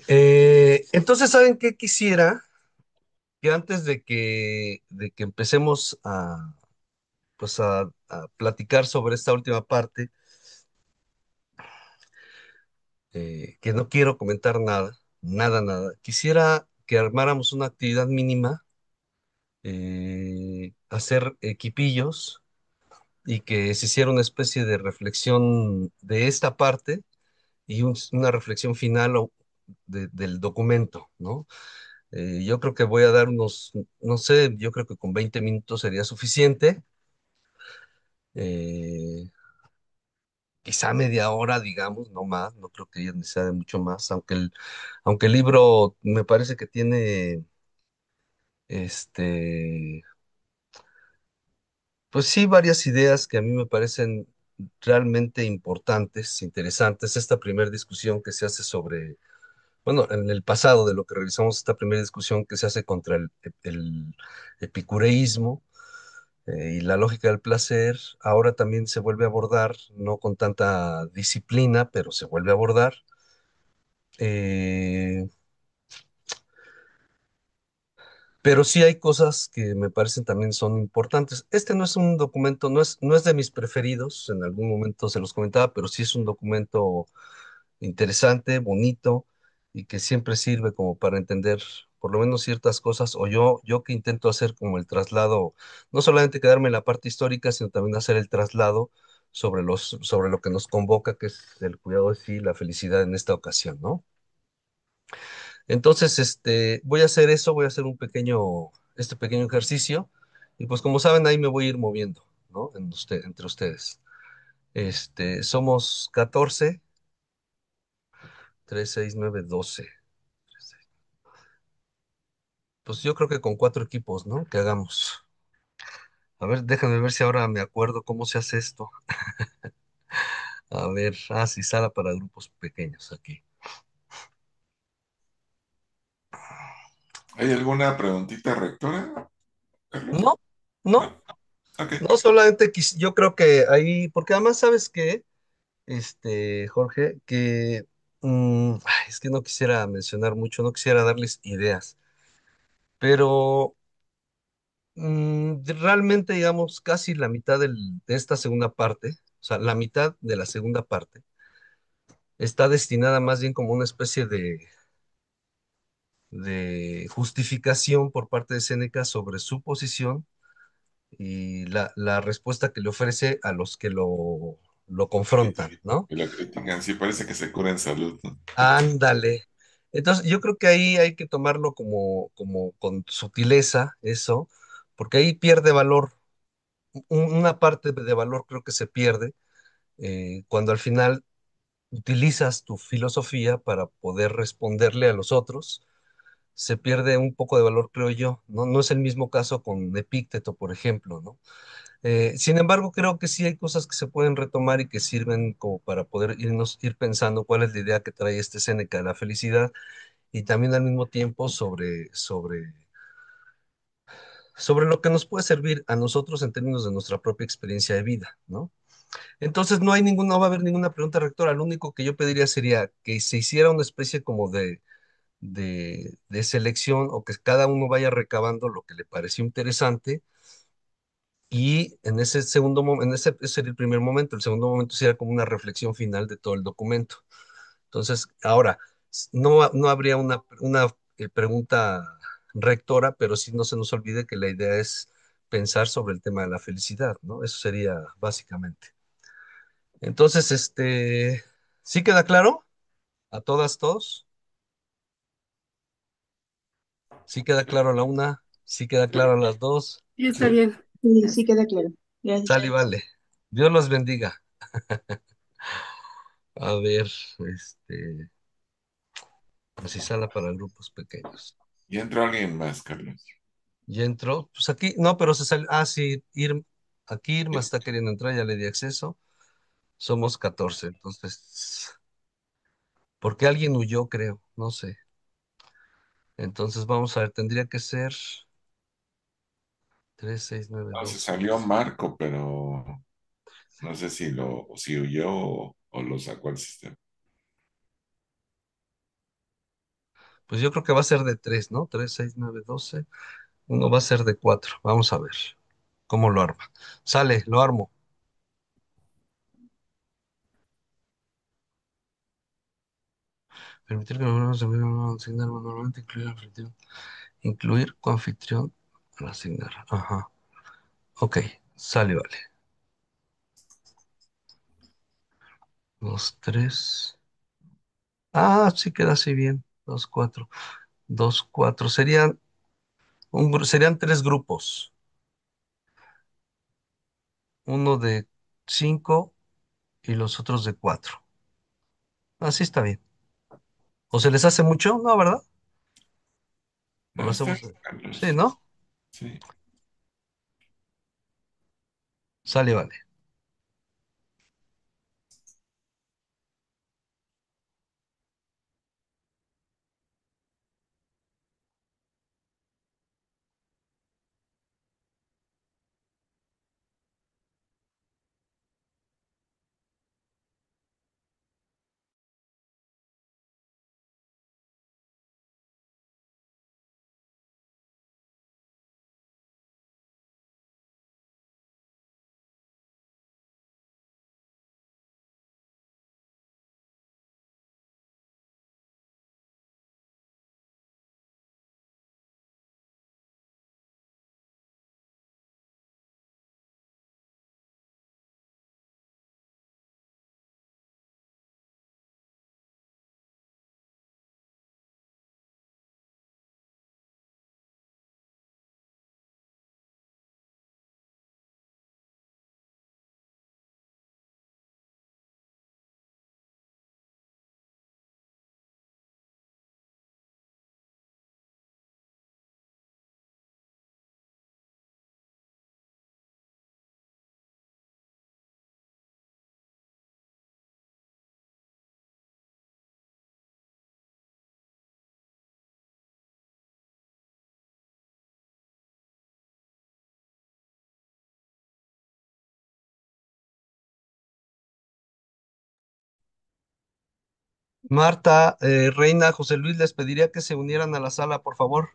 Entonces, ¿saben qué quisiera? Que antes de que empecemos a platicar sobre esta última parte, que no quiero comentar nada, nada, nada. Quisiera que armáramos una actividad mínima, hacer equipillos y que se hiciera una especie de reflexión de esta parte y una reflexión final del documento, ¿no? Yo creo que voy a dar unos, no sé, yo creo que con 20 minutos sería suficiente. eh, Quizá media hora, digamos, no más, no creo que haya necesidad de mucho más, aunque el libro me parece que tiene, este, pues sí, varias ideas que a mí me parecen realmente importantes, interesantes. Esta primera discusión que se hace sobre, bueno, en el pasado de lo que revisamos, esta primera discusión que se hace contra el epicureísmo, y la lógica del placer, ahora también se vuelve a abordar, no con tanta disciplina, pero se vuelve a abordar. Eh, pero sí hay cosas que me parecen también son importantes. Este no es un documento, no es de mis preferidos, en algún momento se los comentaba, pero sí es un documento interesante, bonito y que siempre sirve como para entender por lo menos ciertas cosas, o yo que intento hacer como el traslado, no solamente quedarme en la parte histórica, sino también hacer el traslado sobre lo que nos convoca, que es el cuidado de sí, la felicidad en esta ocasión, ¿no? Entonces, voy a hacer eso, voy a hacer este pequeño ejercicio, y pues como saben, ahí me voy a ir moviendo, ¿no? Entre ustedes. Somos 14, 3, 6, 9, 12. Pues yo creo que con 4 equipos, ¿no? Que hagamos. A ver, déjame ver si ahora me acuerdo cómo se hace esto. A ver, sí, sala para grupos pequeños aquí. ¿Hay alguna preguntita rectora, Carlos? No, no, No. Ok. no, solamente yo creo que ahí, porque además, ¿sabes qué? Jorge, que es que no quisiera mencionar mucho, no quisiera darles ideas, pero realmente, digamos, casi la mitad de esta segunda parte, o sea, la mitad de la segunda parte, está destinada más bien como una especie de justificación por parte de Séneca sobre su posición y la respuesta que le ofrece a los que lo confrontan, Crítica. ¿no? Y lo critican. Sí, parece que se cura en salud, ¿no? Ándale. Entonces, yo creo que ahí hay que tomarlo como con sutileza, eso, porque ahí pierde valor. Una parte de valor creo que se pierde, cuando al final utilizas tu filosofía para poder responderle a los otros. Se pierde un poco de valor, creo yo. No, no es el mismo caso con Epícteto, por ejemplo, ¿no? Sin embargo, creo que sí hay cosas que se pueden retomar y que sirven como para poder ir pensando cuál es la idea que trae este Séneca de la felicidad, y también al mismo tiempo sobre lo que nos puede servir a nosotros en términos de nuestra propia experiencia de vida, ¿no? Entonces no va a haber ninguna pregunta rectora. Lo único que yo pediría sería que se hiciera una especie como de selección, o que cada uno vaya recabando lo que le pareció interesante, y en ese segundo momento, ese sería el primer momento. El segundo momento sería como una reflexión final de todo el documento. Entonces, ahora, no habría una pregunta rectora, pero sí no se nos olvide que la idea es pensar sobre el tema de la felicidad, ¿no? Eso sería básicamente. Entonces, ¿sí queda claro a todas, todos? ¿Sí queda claro a la una? ¿Sí queda claro a las dos? Sí, está Sí. bien. Sí, sí queda claro. Gracias. Sale y vale. Dios los bendiga. A ver, así sala para grupos pequeños. Y entra alguien más, Carlos. Ya entró. Pues aquí, no, pero se sale. Sí, aquí Irma Sí. está queriendo entrar, ya le di acceso. Somos 14, entonces, porque alguien huyó, creo, no sé. Entonces vamos a ver, tendría que ser 3, 6, 9, No, se 12. salió Marco, pero no sé si huyó. o lo sacó al sistema. Pues yo creo que va a ser de tres, ¿no? Tres, seis, nueve, 12. Uno va a ser de cuatro. Vamos a ver cómo lo arma. Sale, lo armo. Permitir que los miembros se puedan asignar manualmente, incluir coanfitrión al asignar. Ajá. Ok, sale, vale. Dos, tres. Ah, sí queda así bien. Dos, cuatro. Dos, cuatro. Serían tres grupos. Uno de cinco y los otros de cuatro. Así está bien. ¿O se les hace mucho? No, ¿verdad? ¿O No, lo está hacemos? bien, Sí, Carlos. ¿no? Sí. Sale, vale. Marta, Reina, José Luis, les pediría que se unieran a la sala, por favor.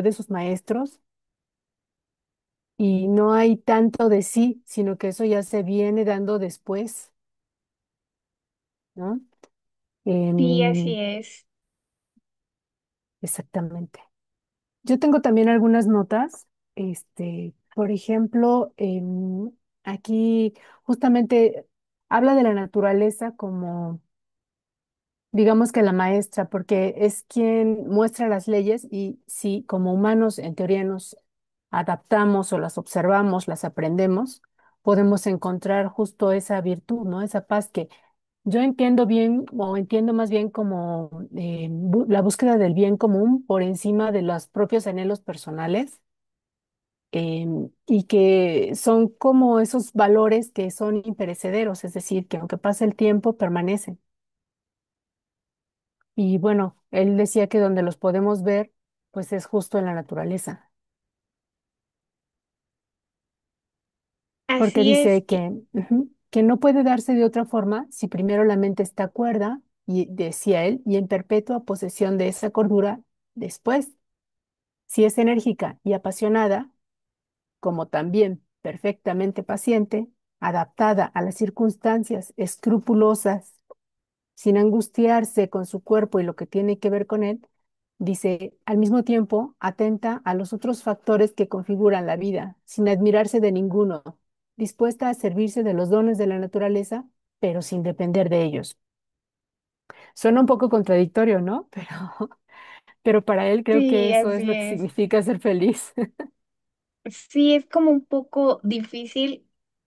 de sus maestros y no hay tanto de sí, sino que eso ya se viene dando después, ¿no? Sí, así Em, es. exactamente. Yo tengo también algunas notas, por ejemplo, aquí justamente habla de la naturaleza como, digamos que la maestra, porque es quien muestra las leyes y si como humanos en teoría nos adaptamos o las observamos, las aprendemos, podemos encontrar justo esa virtud, ¿no? Esa paz que yo entiendo bien o entiendo más bien como la búsqueda del bien común por encima de los propios anhelos personales, y que son como esos valores que son imperecederos, es decir, que aunque pase el tiempo permanecen. Y bueno, él decía que donde los podemos ver, pues es justo en la naturaleza, porque Así es. dice que, ujú, que no puede darse de otra forma si primero la mente está cuerda, y decía él, y en perpetua posesión de esa cordura después. Si es enérgica y apasionada, como también perfectamente paciente, adaptada a las circunstancias, escrupulosas, sin angustiarse con su cuerpo y lo que tiene que ver con él, dice, al mismo tiempo, atenta a los otros factores que configuran la vida, sin admirarse de ninguno, dispuesta a servirse de los dones de la naturaleza, pero sin depender de ellos. Suena un poco contradictorio, ¿no? Pero para él creo que Sí, eso es así lo que es. significa ser feliz. Sí, es como un poco difícil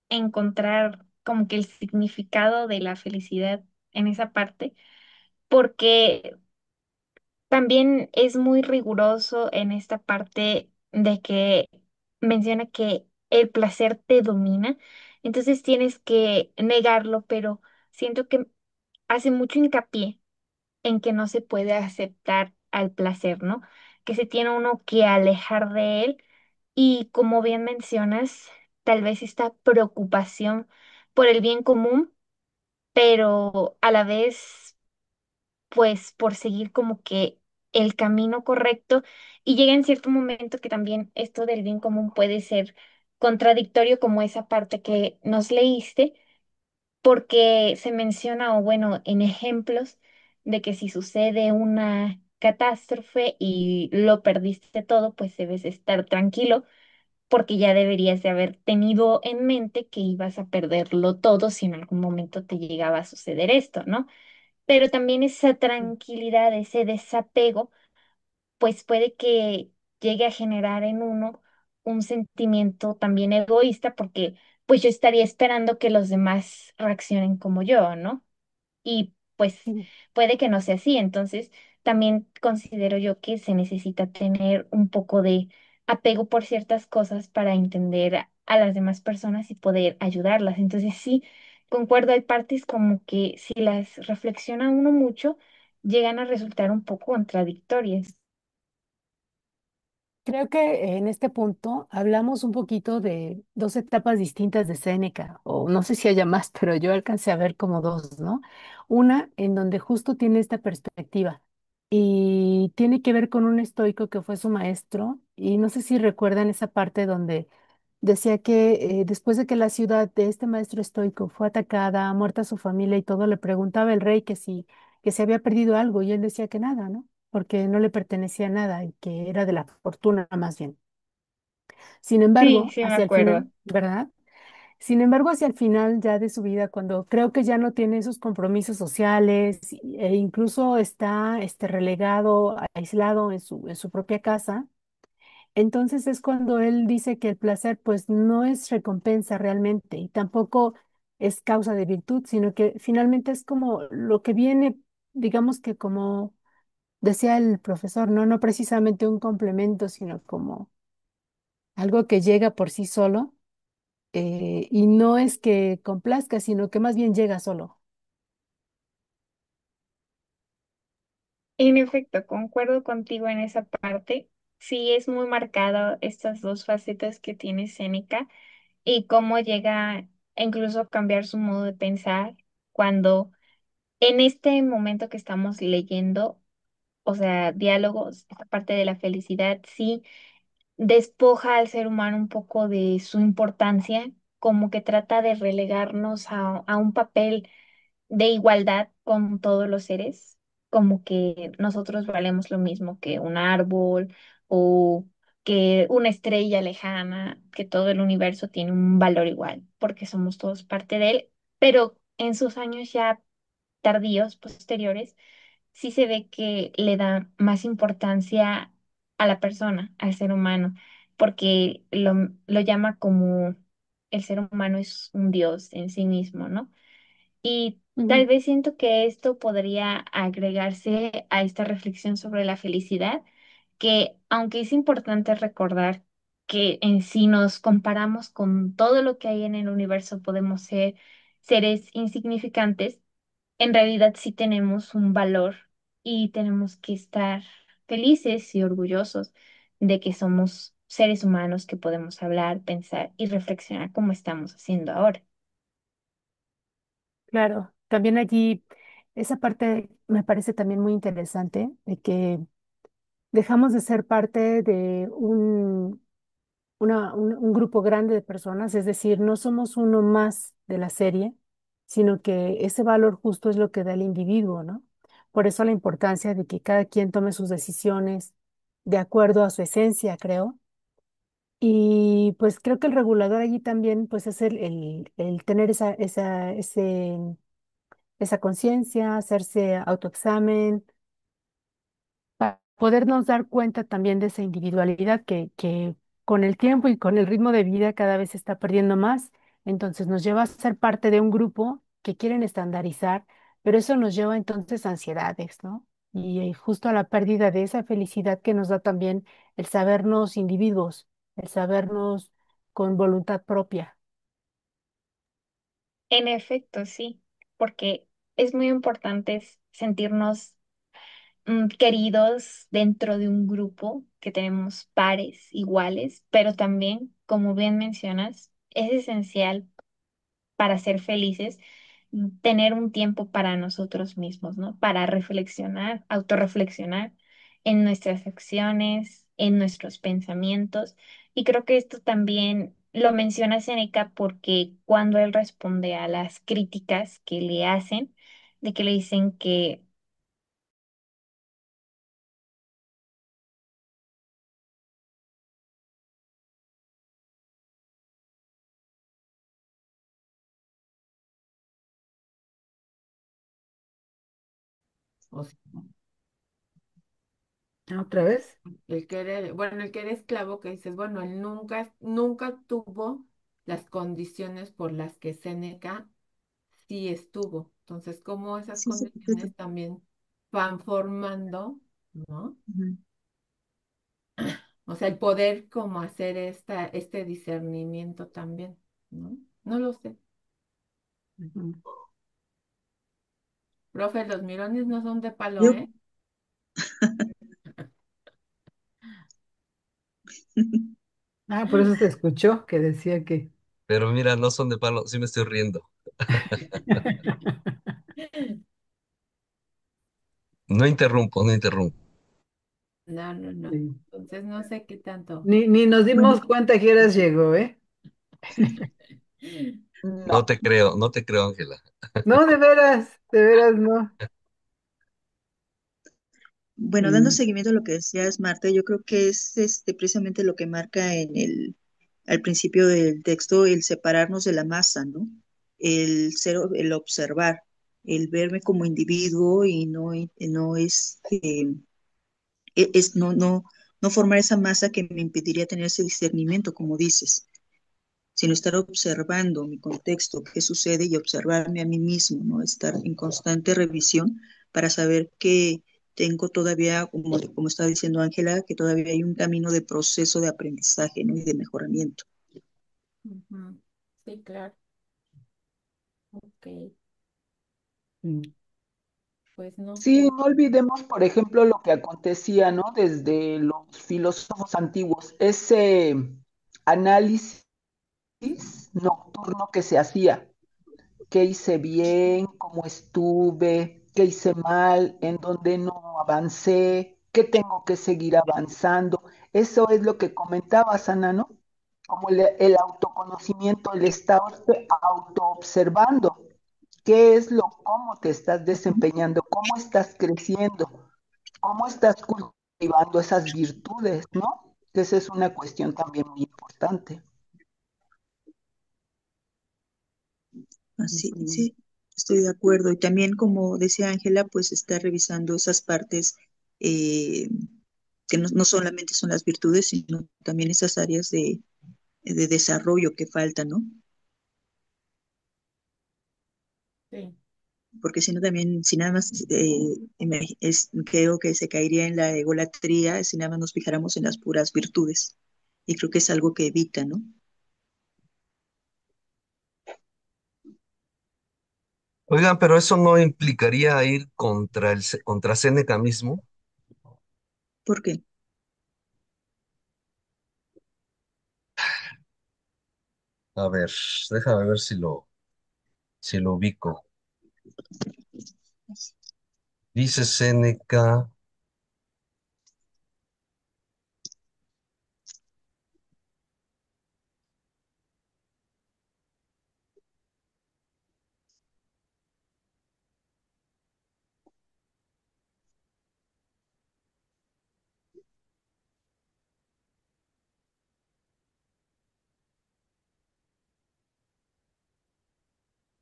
encontrar como que el significado de la felicidad en esa parte, porque también es muy riguroso en esta parte de que menciona que el placer te domina, entonces tienes que negarlo, pero siento que hace mucho hincapié en que no se puede aceptar al placer, ¿no? Que se tiene uno que alejar de él y como bien mencionas, tal vez esta preocupación por el bien común, pero a la vez pues por seguir como que el camino correcto y llega en cierto momento que también esto del bien común puede ser contradictorio como esa parte que nos leíste, porque se menciona o bueno, en ejemplos de que si sucede una catástrofe y lo perdiste todo, pues debes estar tranquilo porque ya deberías de haber tenido en mente que ibas a perderlo todo si en algún momento te llegaba a suceder esto, ¿no? Pero también esa tranquilidad, ese desapego, pues puede que llegue a generar en uno un sentimiento también egoísta, porque pues yo estaría esperando que los demás reaccionen como yo, ¿no? Y pues puede que no sea así. Entonces, también considero yo que se necesita tener un poco de apego por ciertas cosas para entender a las demás personas y poder ayudarlas. Entonces, sí, concuerdo, hay partes como que si las reflexiona uno mucho, llegan a resultar un poco contradictorias. Creo que en este punto hablamos un poquito de dos etapas distintas de Séneca, o no sé si haya más, pero yo alcancé a ver como dos, ¿no? Una en donde justo tiene esta perspectiva y tiene que ver con un estoico que fue su maestro, y no sé si recuerdan esa parte donde decía que después de que la ciudad de este maestro estoico fue atacada, muerta su familia y todo, le preguntaba el rey que si había perdido algo y él decía que nada, ¿no? Porque no le pertenecía nada y que era de la fortuna más bien. Sin Sí, embargo, sí, me hacia el acuerdo. final, ¿verdad? Sin embargo, hacia el final ya de su vida, cuando creo que ya no tiene esos compromisos sociales e incluso está relegado, aislado en su propia casa, entonces es cuando él dice que el placer pues no es recompensa realmente y tampoco es causa de virtud, sino que finalmente es como lo que viene, digamos que como decía el profesor, no, no precisamente un complemento, sino como algo que llega por sí solo, y no es que complazca, sino que más bien llega solo. En efecto, concuerdo contigo en esa parte. Sí, es muy marcada estas dos facetas que tiene Séneca y cómo llega incluso a cambiar su modo de pensar cuando en este momento que estamos leyendo o sea, diálogos, esta parte de la felicidad, sí despoja al ser humano un poco de su importancia, como que trata de relegarnos a un papel de igualdad con todos los seres, como que nosotros valemos lo mismo que un árbol o que una estrella lejana, que todo el universo tiene un valor igual, porque somos todos parte de él, pero en sus años ya tardíos, posteriores, sí se ve que le da más importancia a la persona, al ser humano, porque lo llama como el ser humano es un dios en sí mismo, ¿no? Y tal Ujú. vez siento que esto podría agregarse a esta reflexión sobre la felicidad, que aunque es importante recordar que en sí nos comparamos con todo lo que hay en el universo, podemos ser seres insignificantes, en realidad sí tenemos un valor y tenemos que estar felices y orgullosos de que somos seres humanos que podemos hablar, pensar y reflexionar como estamos haciendo ahora. Claro, también allí esa parte me parece también muy interesante de que dejamos de ser parte de un grupo grande de personas, es decir, no somos uno más de la serie, sino que ese valor justo es lo que da el individuo, ¿no? Por eso la importancia de que cada quien tome sus decisiones de acuerdo a su esencia, creo. Y pues creo que el regulador allí también pues es el tener esa conciencia, hacerse autoexamen, para podernos dar cuenta también de esa individualidad que con el tiempo y con el ritmo de vida cada vez se está perdiendo más. Entonces nos lleva a ser parte de un grupo que quieren estandarizar, pero eso nos lleva entonces a ansiedades, ¿no? Y justo a la pérdida de esa felicidad que nos da también el sabernos individuos, el sabernos con voluntad propia. En efecto, sí, porque es muy importante sentirnos queridos dentro de un grupo, que tenemos pares iguales, pero también, como bien mencionas, es esencial para ser felices tener un tiempo para nosotros mismos, ¿no? Para reflexionar, autorreflexionar en nuestras acciones, en nuestros pensamientos. Y creo que esto también lo menciona Seneca porque cuando él responde a las críticas que le hacen, de que le dicen que O sea, otra vez. El que era, bueno, el que era esclavo que dices, bueno, él nunca tuvo las condiciones por las que Séneca sí estuvo. Entonces, cómo esas Sí, sí, completo. condiciones también van formando, ¿no? Ujú. O sea, el poder como hacer este discernimiento también, ¿no? No lo sé. Ujú. Profe, los mirones no son de palo, Yo, ¿eh? Ah, por eso se escuchó que decía que... Pero mira, no son de palo, sí me estoy riendo. No interrumpo, no interrumpo. No, no, no. Sí. Entonces no sé qué tanto. Ni nos bueno, dimos cuenta que horas llegó, ¿eh? No no. te creo, no te creo, Ángela. No, de veras no. Bueno, dando Y seguimiento a lo que decías, Marta, yo creo que es precisamente lo que marca al principio del texto, el separarnos de la masa, ¿no? El observar, el verme como individuo y no formar esa masa que me impediría tener ese discernimiento, como dices, sino estar observando mi contexto, qué sucede y observarme a mí mismo, ¿no? Estar en constante revisión para saber que tengo todavía, como estaba diciendo Ángela, que todavía hay un camino de proceso de aprendizaje, ¿no? Y de mejoramiento. Ujú. Sí, claro. Ok. mm, Pues no Sí, sé. no olvidemos, por ejemplo, lo que acontecía, ¿no? Desde los filósofos antiguos, ese análisis nocturno que se hacía, qué hice bien, cómo estuve, qué hice mal, en dónde no avancé, qué tengo que seguir avanzando. Eso es lo que comentabas, Ana, ¿no? Como el autoconocimiento, el estarse autoobservando. ¿Qué es cómo te estás desempeñando, cómo estás creciendo, cómo estás cultivando esas virtudes, ¿no? Que esa es una cuestión también muy importante. Así, Ujú. sí, estoy de acuerdo. Y también, como decía Ángela, pues está revisando esas partes eh, que no solamente son las virtudes, sino también esas áreas de desarrollo que faltan, ¿no? Sí, Porque si no también, si nada más, creo que se caería en la egolatría si nada más nos fijáramos en las puras virtudes. Y creo que es algo que evita, ¿no? Oigan, pero eso no implicaría ir contra Séneca mismo. ¿Por qué? A ver, déjame ver si lo ubico. Dice Séneca,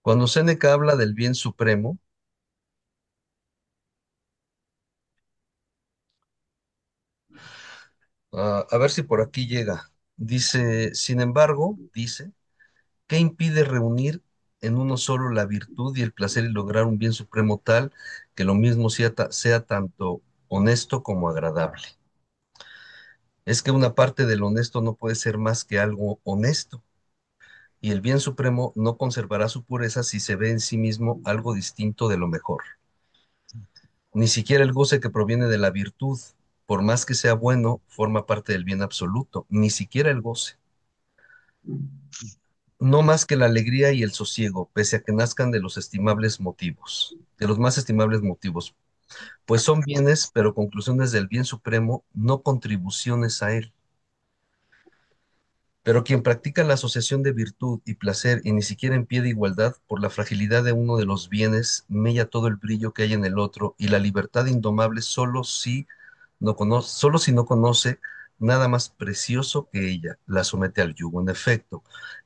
cuando Séneca habla del bien supremo, a ver si por aquí llega. Dice, sin embargo, dice, ¿qué impide reunir en uno solo la virtud y el placer y lograr un bien supremo tal que lo mismo sea tanto honesto como agradable? Es que una parte del honesto no puede ser más que algo honesto, y el bien supremo no conservará su pureza si se ve en sí mismo algo distinto de lo mejor. Ni siquiera el goce que proviene de la virtud, por más que sea bueno, forma parte del bien absoluto, ni siquiera el goce. No más que la alegría y el sosiego, pese a que nazcan de los estimables motivos, de los más estimables motivos, pues son bienes, pero conclusiones del bien supremo, no contribuciones a él. Pero quien practica la asociación de virtud y placer y ni siquiera en pie de igualdad por la fragilidad de uno de los bienes, mella todo el brillo que hay en el otro y la libertad indomable solo si no conoce nada más precioso que ella, la somete al yugo. En efecto,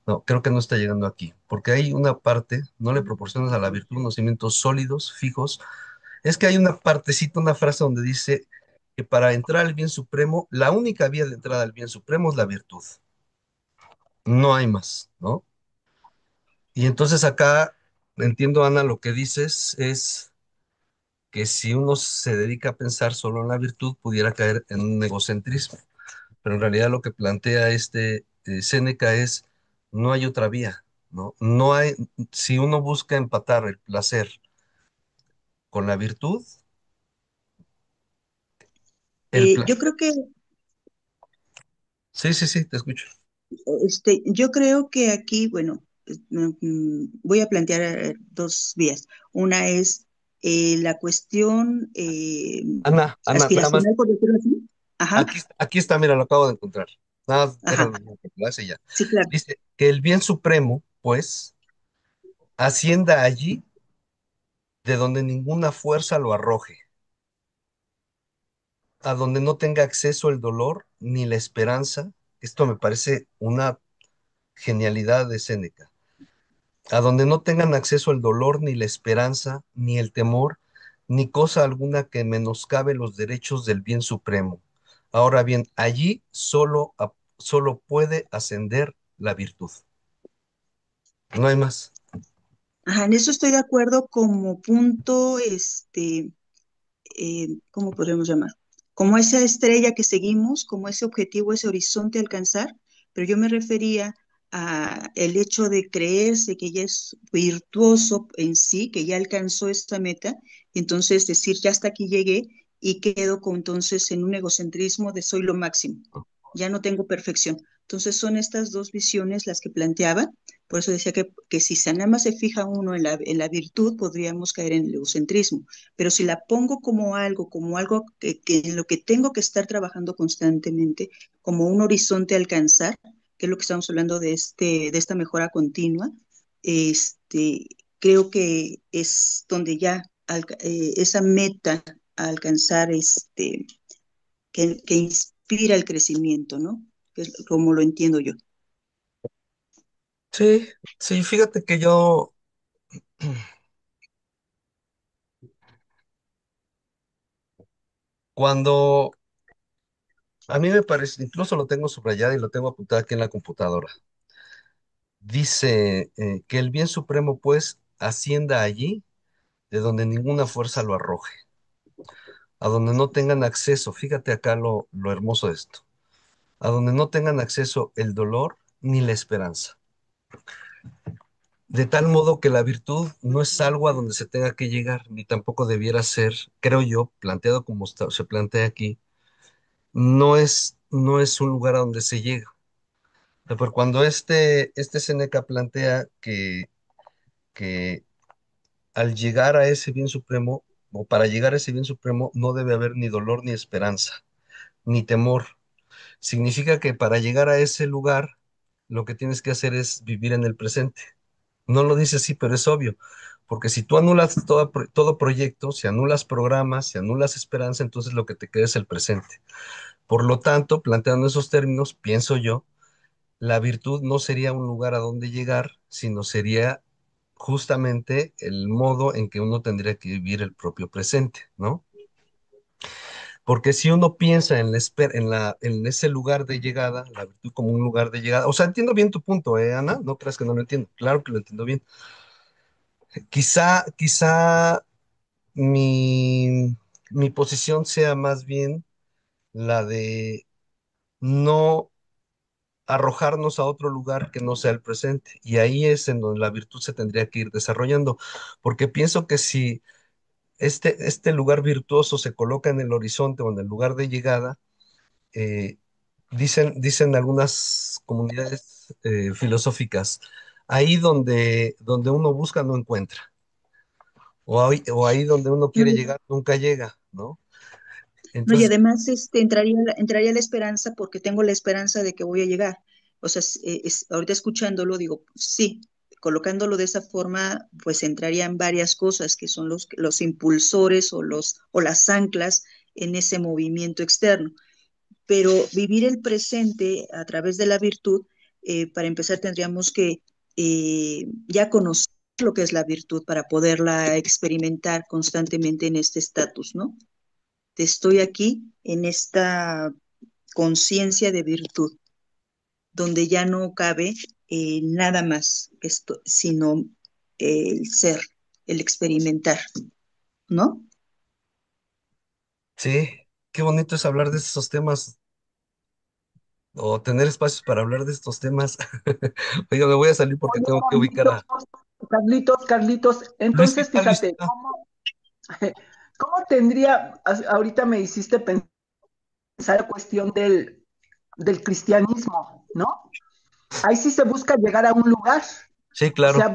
no, creo que no está llegando aquí, porque hay una parte, no le proporcionas a la virtud unos cimientos sólidos, fijos. Es que hay una partecita, una frase donde dice que para entrar al bien supremo, la única vía de entrada al bien supremo es la virtud. No hay más, ¿no? Y entonces acá, entiendo, Ana, lo que dices es que si uno se dedica a pensar solo en la virtud, pudiera caer en un egocentrismo. Pero en realidad lo que plantea Séneca es, no hay otra vía, ¿no? No hay, si uno busca empatar el placer con la virtud, el Yo placer. creo que Sí, sí, sí, te escucho. Yo creo que aquí, bueno, voy a plantear dos vías. Una es la cuestión Ana, nada más, aspiracional, por decirlo así. Ajá, aquí está, mira, lo acabo de encontrar. Nada más, ajá, déjame ver ya. sí, claro. Dice que el bien supremo, pues, ascienda allí de donde ninguna fuerza lo arroje, a donde no tenga acceso el dolor ni la esperanza. Esto me parece una genialidad de Séneca. A donde no tengan acceso el dolor ni la esperanza, ni el temor, ni cosa alguna que menoscabe los derechos del bien supremo. Ahora bien, allí solo puede ascender la virtud. No hay más. Ajá, en eso estoy de acuerdo como punto, ¿cómo podríamos llamar? Como esa estrella que seguimos, como ese objetivo, ese horizonte a alcanzar, pero yo me refería a el hecho de creerse que ya es virtuoso en sí, que ya alcanzó esta meta, y entonces decir, ya hasta aquí llegué y quedo entonces en un egocentrismo de soy lo máximo, ya no tengo perfección, Entonces son estas dos visiones las que planteaba. Por eso decía que si nada más se fija uno en la virtud, podríamos caer en el egocentrismo. Pero si la pongo como algo que en lo que tengo que estar trabajando constantemente, como un horizonte a alcanzar, que es lo que estamos hablando de esta mejora continua, este, creo que es donde ya esa meta a alcanzar, que inspira el crecimiento, ¿no? Que es como lo entiendo yo. Sí, sí, fíjate que yo, cuando a mí me parece, incluso lo tengo subrayado y lo tengo apuntado aquí en la computadora, dice que el bien supremo pues ascienda allí de donde ninguna fuerza lo arroje, a donde no tengan acceso, fíjate acá lo hermoso de esto, a donde no tengan acceso el dolor ni la esperanza. De tal modo que la virtud no es algo a donde se tenga que llegar, ni tampoco debiera ser, creo yo, planteado como se plantea aquí, no es un lugar a donde se llega. Pero cuando este Séneca plantea que al llegar a ese bien supremo, o para llegar a ese bien supremo, no debe haber ni dolor ni esperanza, ni temor. Significa que para llegar a ese lugar, lo que tienes que hacer es vivir en el presente. No lo dice así, pero es obvio, porque si tú anulas todo proyecto, si anulas programas, si anulas esperanza, entonces lo que te queda es el presente. Por lo tanto, planteando esos términos, pienso yo, la virtud no sería un lugar a donde llegar, sino sería justamente el modo en que uno tendría que vivir el propio presente, ¿no? Porque si uno piensa en ese lugar de llegada, la virtud como un lugar de llegada, o sea, entiendo bien tu punto, Ana? No creas que no lo entiendo, claro que lo entiendo bien. Quizá mi posición sea más bien la de no arrojarnos a otro lugar que no sea el presente. Y ahí es en donde la virtud se tendría que ir desarrollando, porque pienso que si este lugar virtuoso se coloca en el horizonte o en el lugar de llegada, eh, dicen algunas comunidades filosóficas, ahí donde uno busca no encuentra, o ahí donde uno quiere llegar nunca llega, ¿no? No, y Entonces, además entraría la esperanza porque tengo la esperanza de que voy a llegar. O sea, ahorita escuchándolo, digo, sí, colocándolo de esa forma, pues entrarían varias cosas que son los impulsores o las anclas en ese movimiento externo. Pero vivir el presente a través de la virtud, para empezar, tendríamos que ya conocer lo que es la virtud para poderla experimentar constantemente en este estatus, ¿no? Estoy aquí en esta conciencia de virtud, donde ya no cabe nada más esto, sino el ser, el experimentar, ¿no? sí, qué bonito es hablar de estos temas o tener espacios para hablar de estos temas. Oiga, me voy a salir porque Oye, tengo que ubicar a Carlitos, entonces Luisita, fíjate, Luisita. ¿cómo tendría, ahorita me hiciste pensar la cuestión del cristianismo, ¿no? Ahí sí se busca llegar a un lugar, Sí, o sea, claro.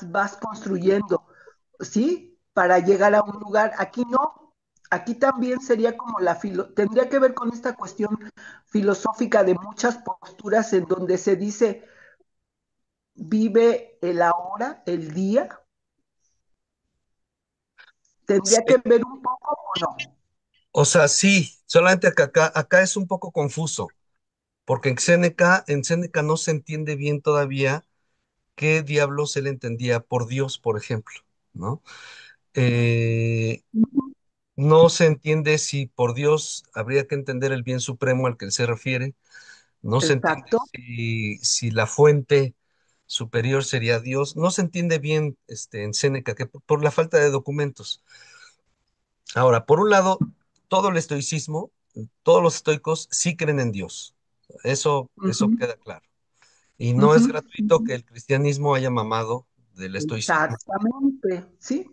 vas construyendo, ¿sí? Para llegar a un lugar. Aquí no, aquí también sería como tendría que ver con esta cuestión filosófica de muchas posturas en donde se dice, vive el ahora, el día, tendría Sí. que ver un poco o no. O sea, sí, solamente que acá es un poco confuso, porque en Séneca no se entiende bien todavía qué diablos él entendía por Dios, por ejemplo, ¿no? Eh, no se entiende si por Dios habría que entender el bien supremo al que él se refiere. No se entiende Exacto, si la fuente superior sería Dios. No se entiende bien en Séneca, que por la falta de documentos. Ahora, por un lado, todo el estoicismo, todos los estoicos sí creen en Dios. Eso ujú, queda claro. Y no es ujú, gratuito que el cristianismo haya mamado del estoicismo. exactamente, sí,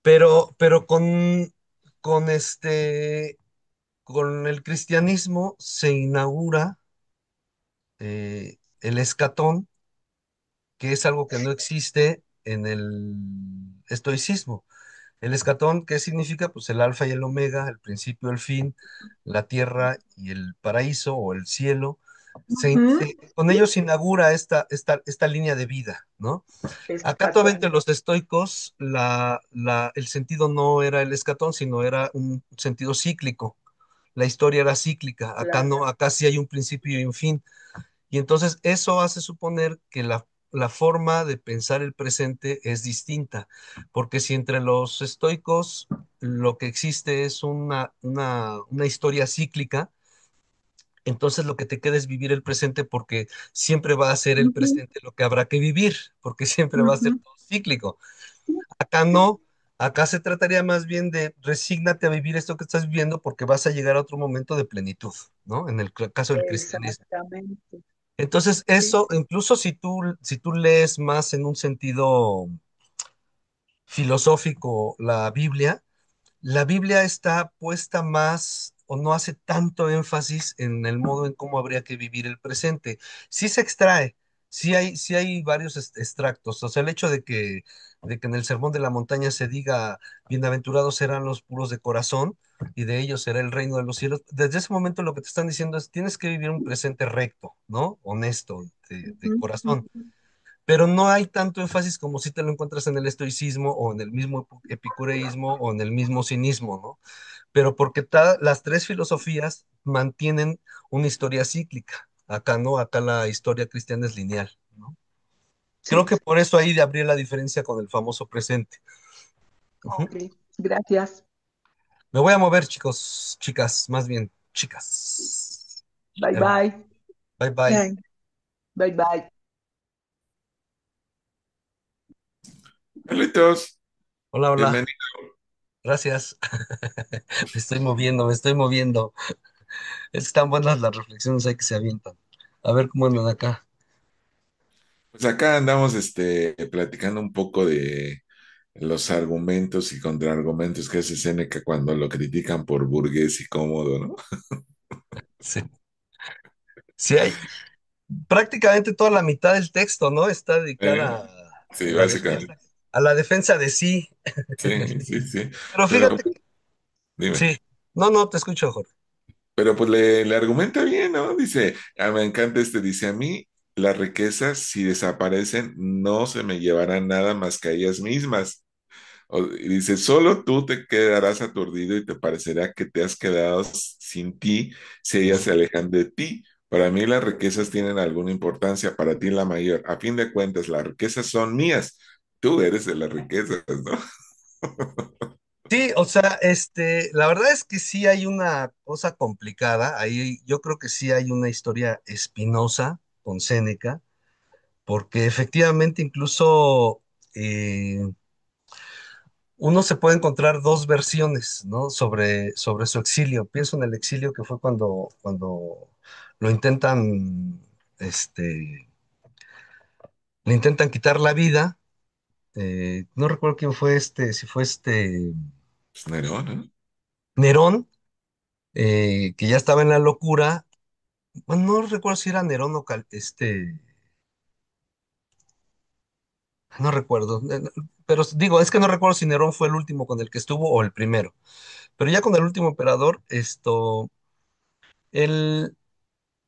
Pero con con el cristianismo se inaugura el escatón, que es algo que no existe en el estoicismo. El escatón, ¿qué significa? Pues el alfa y el omega, el principio, el fin, la tierra y el paraíso o el cielo. Ujú. Con ellos se inaugura esta línea de vida, ¿no? Acá todavía entre Escatón. los estoicos, el sentido no era el escatón, sino era un sentido cíclico. La historia era cíclica. Acá Claro. no, acá sí hay un principio y un fin. Y entonces eso hace suponer que la forma de pensar el presente es distinta, porque si entre los estoicos lo que existe es una historia cíclica, entonces lo que te queda es vivir el presente porque siempre va a ser el Ujú, presente lo que habrá que vivir, porque siempre va a ser ujú. todo cíclico. Acá no, acá se trataría más bien de resígnate a vivir esto que estás viviendo porque vas a llegar a otro momento de plenitud, ¿no? En el caso del cristianismo. Exactamente. Entonces, Sí. eso, incluso si tú lees más en un sentido filosófico la Biblia está puesta más o no hace tanto énfasis en el modo en cómo habría que vivir el presente. Sí se extrae, sí hay varios extractos. O sea, el hecho de que en el Sermón de la Montaña se diga, bienaventurados serán los puros de corazón y de ellos será el reino de los cielos. Desde ese momento lo que te están diciendo es, tienes que vivir un presente recto, ¿no? Honesto, de Ujú, corazón, ujú. pero no hay tanto énfasis como si te lo encuentras en el estoicismo o en el mismo epicureísmo o en el mismo cinismo, ¿no? Pero porque las tres filosofías mantienen una historia cíclica. Acá no, acá la historia cristiana es lineal, ¿no? Creo Sí. que por eso ahí habría la diferencia con el famoso presente. Ujú. Ok. Gracias. Me voy a mover, chicos, chicas, más bien, chicas. Bye Ya me voy. bye. Bye bye. Bye. Bye bye. Carlitos, Hola, hola. bienvenido. Gracias. Me estoy moviendo, me estoy moviendo. Están buenas las reflexiones ahí que se avientan. A ver cómo andan acá. Pues acá andamos platicando un poco de los argumentos y contraargumentos que hace Séneca cuando lo critican por burgués y cómodo, ¿no? Sí, sí hay prácticamente toda la mitad del texto, ¿no? Está dedicada Eh, a sí, la básicamente. defensa, a la defensa de sí. Sí, sí, sí. Pero Pero fíjate, dime. sí, no, no, te escucho, Jorge. Pero pues le argumenta bien, ¿no? Dice, me encanta dice, a mí las riquezas si desaparecen no se me llevarán nada más que a ellas mismas. Y dice, solo tú te quedarás aturdido y te parecerá que te has quedado sin ti si ellas se alejan de ti. Para mí las riquezas tienen alguna importancia, para ti la mayor. A fin de cuentas, las riquezas son mías. Tú eres de las riquezas, ¿no? Sí, o sea, la verdad es que sí hay una cosa complicada. Ahí yo creo que sí hay una historia espinosa con Séneca, porque efectivamente incluso uno se puede encontrar dos versiones, ¿no? sobre su exilio. Pienso en el exilio que fue cuando lo intentan, le intentan quitar la vida. No recuerdo quién fue si fue Pues Nerón, ¿no? Nerón, que ya estaba en la locura. Bueno, no recuerdo si era Nerón o no recuerdo. Pero digo, es que no recuerdo si Nerón fue el último con el que estuvo o el primero. Pero ya con el último emperador, él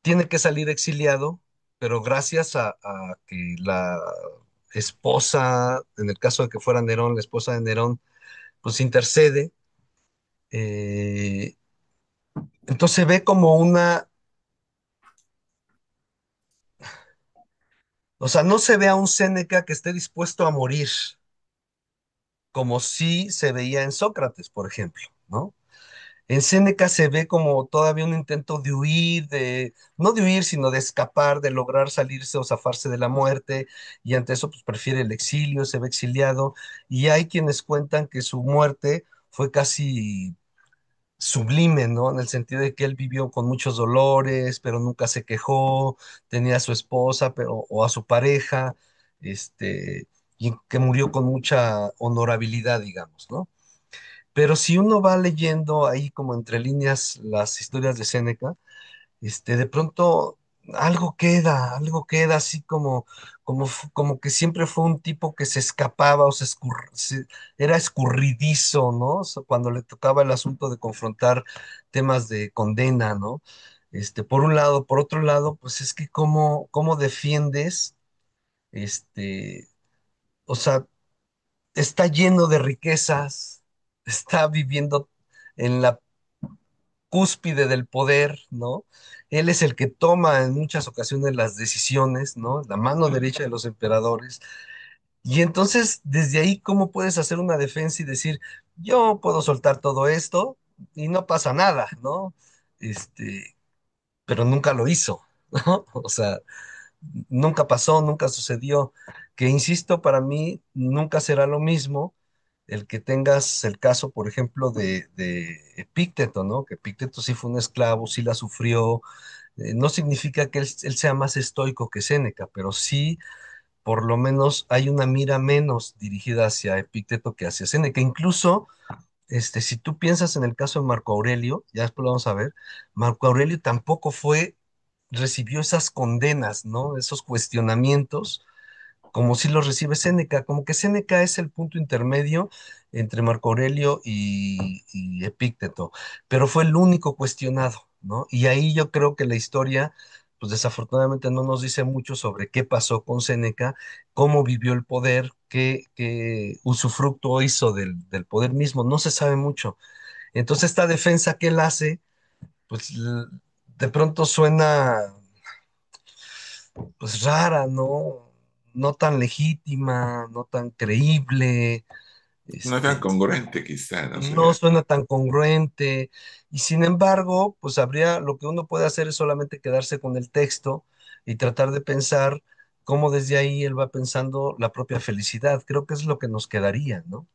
tiene que salir exiliado, pero gracias a que la esposa, en el caso de que fuera Nerón, la esposa de Nerón, pues intercede, eh, entonces se ve como o sea, no se ve a un Séneca que esté dispuesto a morir, como sí se veía en Sócrates, por ejemplo, ¿no? En Séneca se ve como todavía un intento de huir, no de huir, sino de escapar, de lograr salirse o zafarse de la muerte, y ante eso pues prefiere el exilio, se ve exiliado, y hay quienes cuentan que su muerte fue casi sublime, ¿no? En el sentido de que él vivió con muchos dolores, pero nunca se quejó, tenía a su esposa, o a su pareja, y que murió con mucha honorabilidad, digamos, ¿no? Pero si uno va leyendo ahí como entre líneas las historias de Séneca, de pronto algo queda así como que siempre fue un tipo que se escapaba o era escurridizo, ¿no? Cuando le tocaba el asunto de confrontar temas de condena, ¿no? Por un lado, por otro lado, pues es que cómo defiendes, este, o sea, está lleno de riquezas, está viviendo en la cúspide del poder, ¿no? Él es el que toma en muchas ocasiones las decisiones, ¿no? La mano derecha de los emperadores. Y entonces, desde ahí, ¿cómo puedes hacer una defensa y decir, yo puedo soltar todo esto y no pasa nada, ¿no? Pero nunca lo hizo, ¿no? O sea, nunca pasó, nunca sucedió. Que insisto, para mí nunca será lo mismo el que tengas el caso, por ejemplo, de Epícteto, ¿no? Que Epícteto sí fue un esclavo, sí la sufrió. No significa que él sea más estoico que Séneca, pero sí, por lo menos, hay una mira menos dirigida hacia Epícteto que hacia Séneca. Incluso, si tú piensas en el caso de Marco Aurelio, ya después lo vamos a ver, Marco Aurelio tampoco recibió esas condenas, ¿no? Esos cuestionamientos como si los recibe Séneca, como que Séneca es el punto intermedio entre Marco Aurelio y Epícteto, pero fue el único cuestionado, ¿no? Y ahí yo creo que la historia, pues desafortunadamente no nos dice mucho sobre qué pasó con Séneca, cómo vivió el poder, qué usufructo hizo del poder mismo, no se sabe mucho. Entonces esta defensa que él hace, pues de pronto suena pues rara, ¿no? No tan legítima, no tan creíble, No tan este, congruente quizá, ¿no? no Sería. suena tan congruente, y sin embargo, pues lo que uno puede hacer es solamente quedarse con el texto y tratar de pensar cómo desde ahí él va pensando la propia felicidad. Creo que es lo que nos quedaría, ¿no?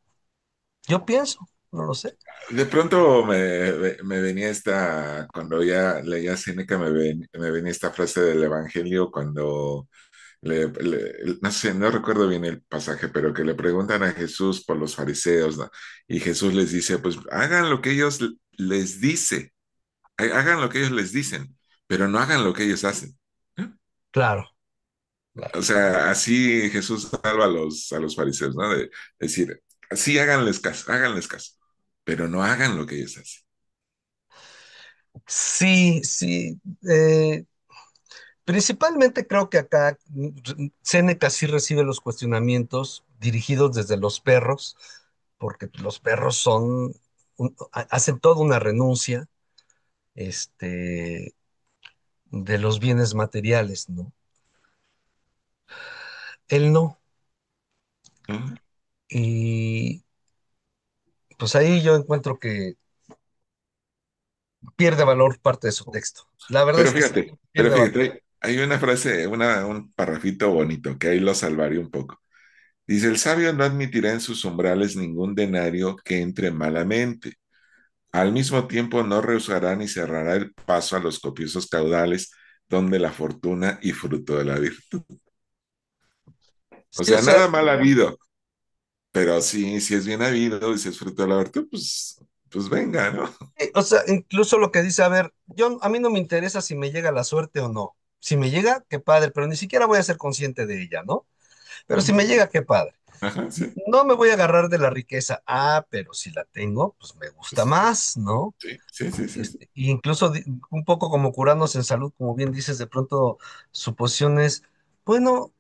Yo pienso, no lo sé. De pronto me venía cuando ya leía Séneca, me venía esta frase del Evangelio cuando no sé, no recuerdo bien el pasaje, pero que le preguntan a Jesús por los fariseos, ¿no? Y Jesús les dice, pues hagan lo que ellos les dice, hagan lo que ellos les dicen, pero no hagan lo que ellos hacen, ¿no? Claro, claro. O sea, así Jesús salva a los fariseos, ¿no? De decir, sí, háganles caso, pero no hagan lo que ellos hacen. Sí, sí. Principalmente creo que acá Séneca sí recibe los cuestionamientos dirigidos desde los perros, porque los perros hacen toda una renuncia, este, de los bienes materiales, ¿no? Él no. ¿No? Y pues ahí yo encuentro que pierde valor parte de su texto. La verdad es que sí, Pero pierde valor. fíjate, hay una frase, un parrafito bonito que ahí lo salvaría un poco. Dice, el sabio no admitirá en sus umbrales ningún denario que entre malamente. Al mismo tiempo no rehusará ni cerrará el paso a los copiosos caudales donde la fortuna y fruto de la virtud. O Sí, o sea, sea, nada mal habido, pero sí, si es bien habido y si es fruto de la virtud, pues venga, ¿no? incluso lo que dice, a ver, a mí no me interesa si me llega la suerte o no. Si me llega, qué padre, pero ni siquiera voy a ser consciente de ella, ¿no? Pero si me llega, qué padre. Ajá, sí, No me voy a agarrar de la riqueza. Ah, pero si la tengo, pues me gusta pues, más, ¿no? sí, sí, sí, sí, sí. Y incluso un poco como curarnos en salud, como bien dices, de pronto su posición es, bueno,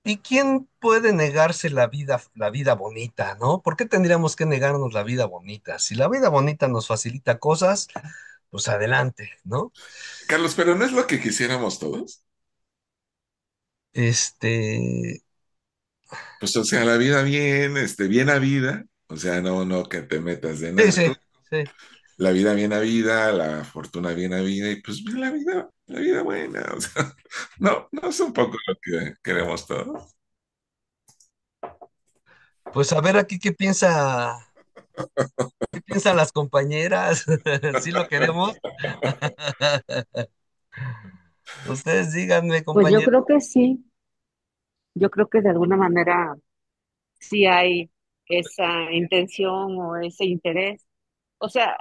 ¿y quién puede negarse la vida bonita, ¿no? ¿Por qué tendríamos que negarnos la vida bonita? Si la vida bonita nos facilita cosas, pues adelante, ¿no? Carlos, pero no es lo que quisiéramos todos. Este, Pues, o sea, la vida bien, bien a vida, o sea, no que te metas de sí, sí, narco, sí. la vida bien a vida, la fortuna bien a vida, y pues la vida buena, o sea, no es un poco lo que queremos todos. Pues a ver aquí qué piensan las compañeras, ¿sí lo queremos? Ustedes díganme, Pues compañeros. yo creo que de alguna manera sí hay. esa intención o ese interés. O sea,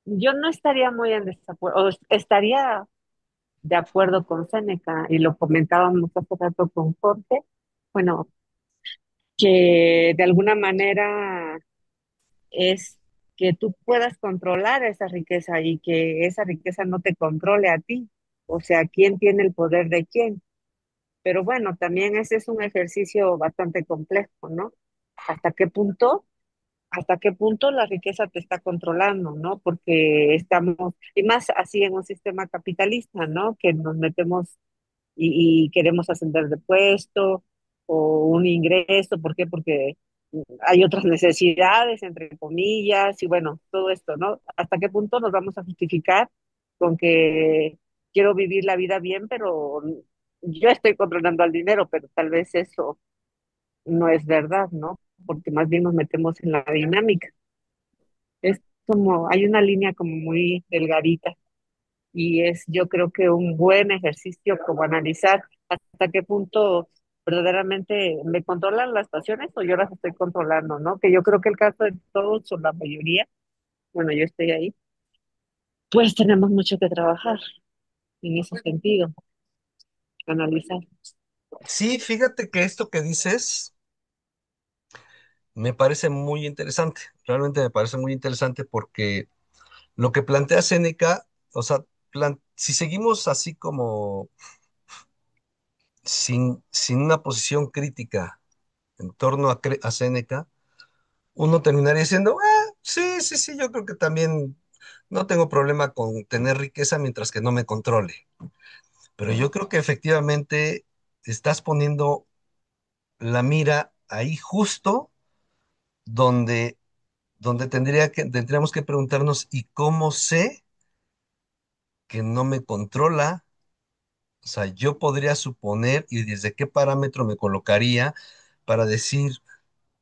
yo no estaría muy en desacuerdo, o estaría de acuerdo con Séneca, y lo comentábamos hace rato con Jorge, bueno, que de alguna manera es que tú puedas controlar esa riqueza y que esa riqueza no te controle a ti. O sea, ¿quién tiene el poder de quién? Pero bueno, también ese es un ejercicio bastante complejo, ¿no? ¿Hasta qué punto? ¿Hasta qué punto la riqueza te está controlando, ¿no? Porque estamos, y más así en un sistema capitalista, ¿no? Que nos metemos y queremos ascender de puesto o un ingreso. ¿Por qué? Porque hay otras necesidades, entre comillas, y bueno, todo esto, ¿no? ¿Hasta qué punto nos vamos a justificar con que quiero vivir la vida bien, pero yo estoy controlando al dinero, pero tal vez eso no es verdad, ¿no? Porque más bien nos metemos en la dinámica. Es como, hay una línea como muy delgadita y es yo creo que un buen ejercicio como analizar hasta qué punto verdaderamente me controlan las pasiones o yo las estoy controlando, ¿no? Que yo creo que el caso de todos o la mayoría, bueno, yo estoy ahí, pues tenemos mucho que trabajar en ese sentido, analizar. Sí, fíjate que esto que dices me parece muy interesante, realmente me parece muy interesante porque lo que plantea Séneca, o sea, si seguimos así como sin una posición crítica en torno a Séneca, uno terminaría diciendo, sí, sí, sí, yo creo que también no tengo problema con tener riqueza mientras que no me controle. Pero yo creo que efectivamente estás poniendo la mira ahí justo donde, donde tendríamos que preguntarnos, ¿y cómo sé que no me controla? O sea, yo podría suponer y desde qué parámetro me colocaría para decir,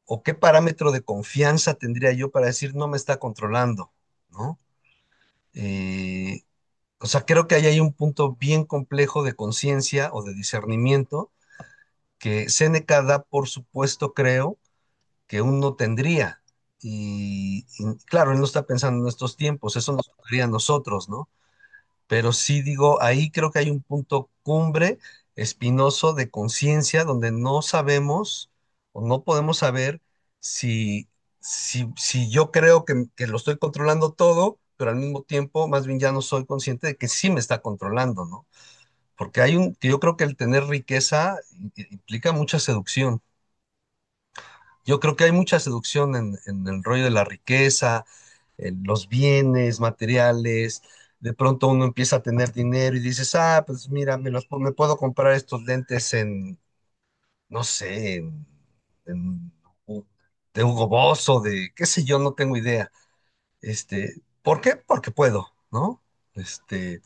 o qué parámetro de confianza tendría yo para decir no me está controlando, ¿no? Eh, o sea, creo que ahí hay un punto bien complejo de conciencia o de discernimiento que Séneca da por supuesto, creo, que uno tendría. Y claro, él no está pensando en estos tiempos, eso nos tocaría a nosotros, ¿no? Pero sí digo, ahí creo que hay un punto cumbre espinoso de conciencia donde no sabemos o no podemos saber si, si yo creo que lo estoy controlando todo, pero al mismo tiempo más bien ya no soy consciente de que sí me está controlando, ¿no? Porque que yo creo que el tener riqueza implica mucha seducción. Yo creo que hay mucha seducción en el rollo de la riqueza, en los bienes materiales. De pronto uno empieza a tener dinero y dices, pues mira, me puedo comprar estos lentes en, no sé, en U- de Hugo Boss o de, qué sé yo, no tengo idea. ¿Por qué? Porque puedo, ¿no? Este,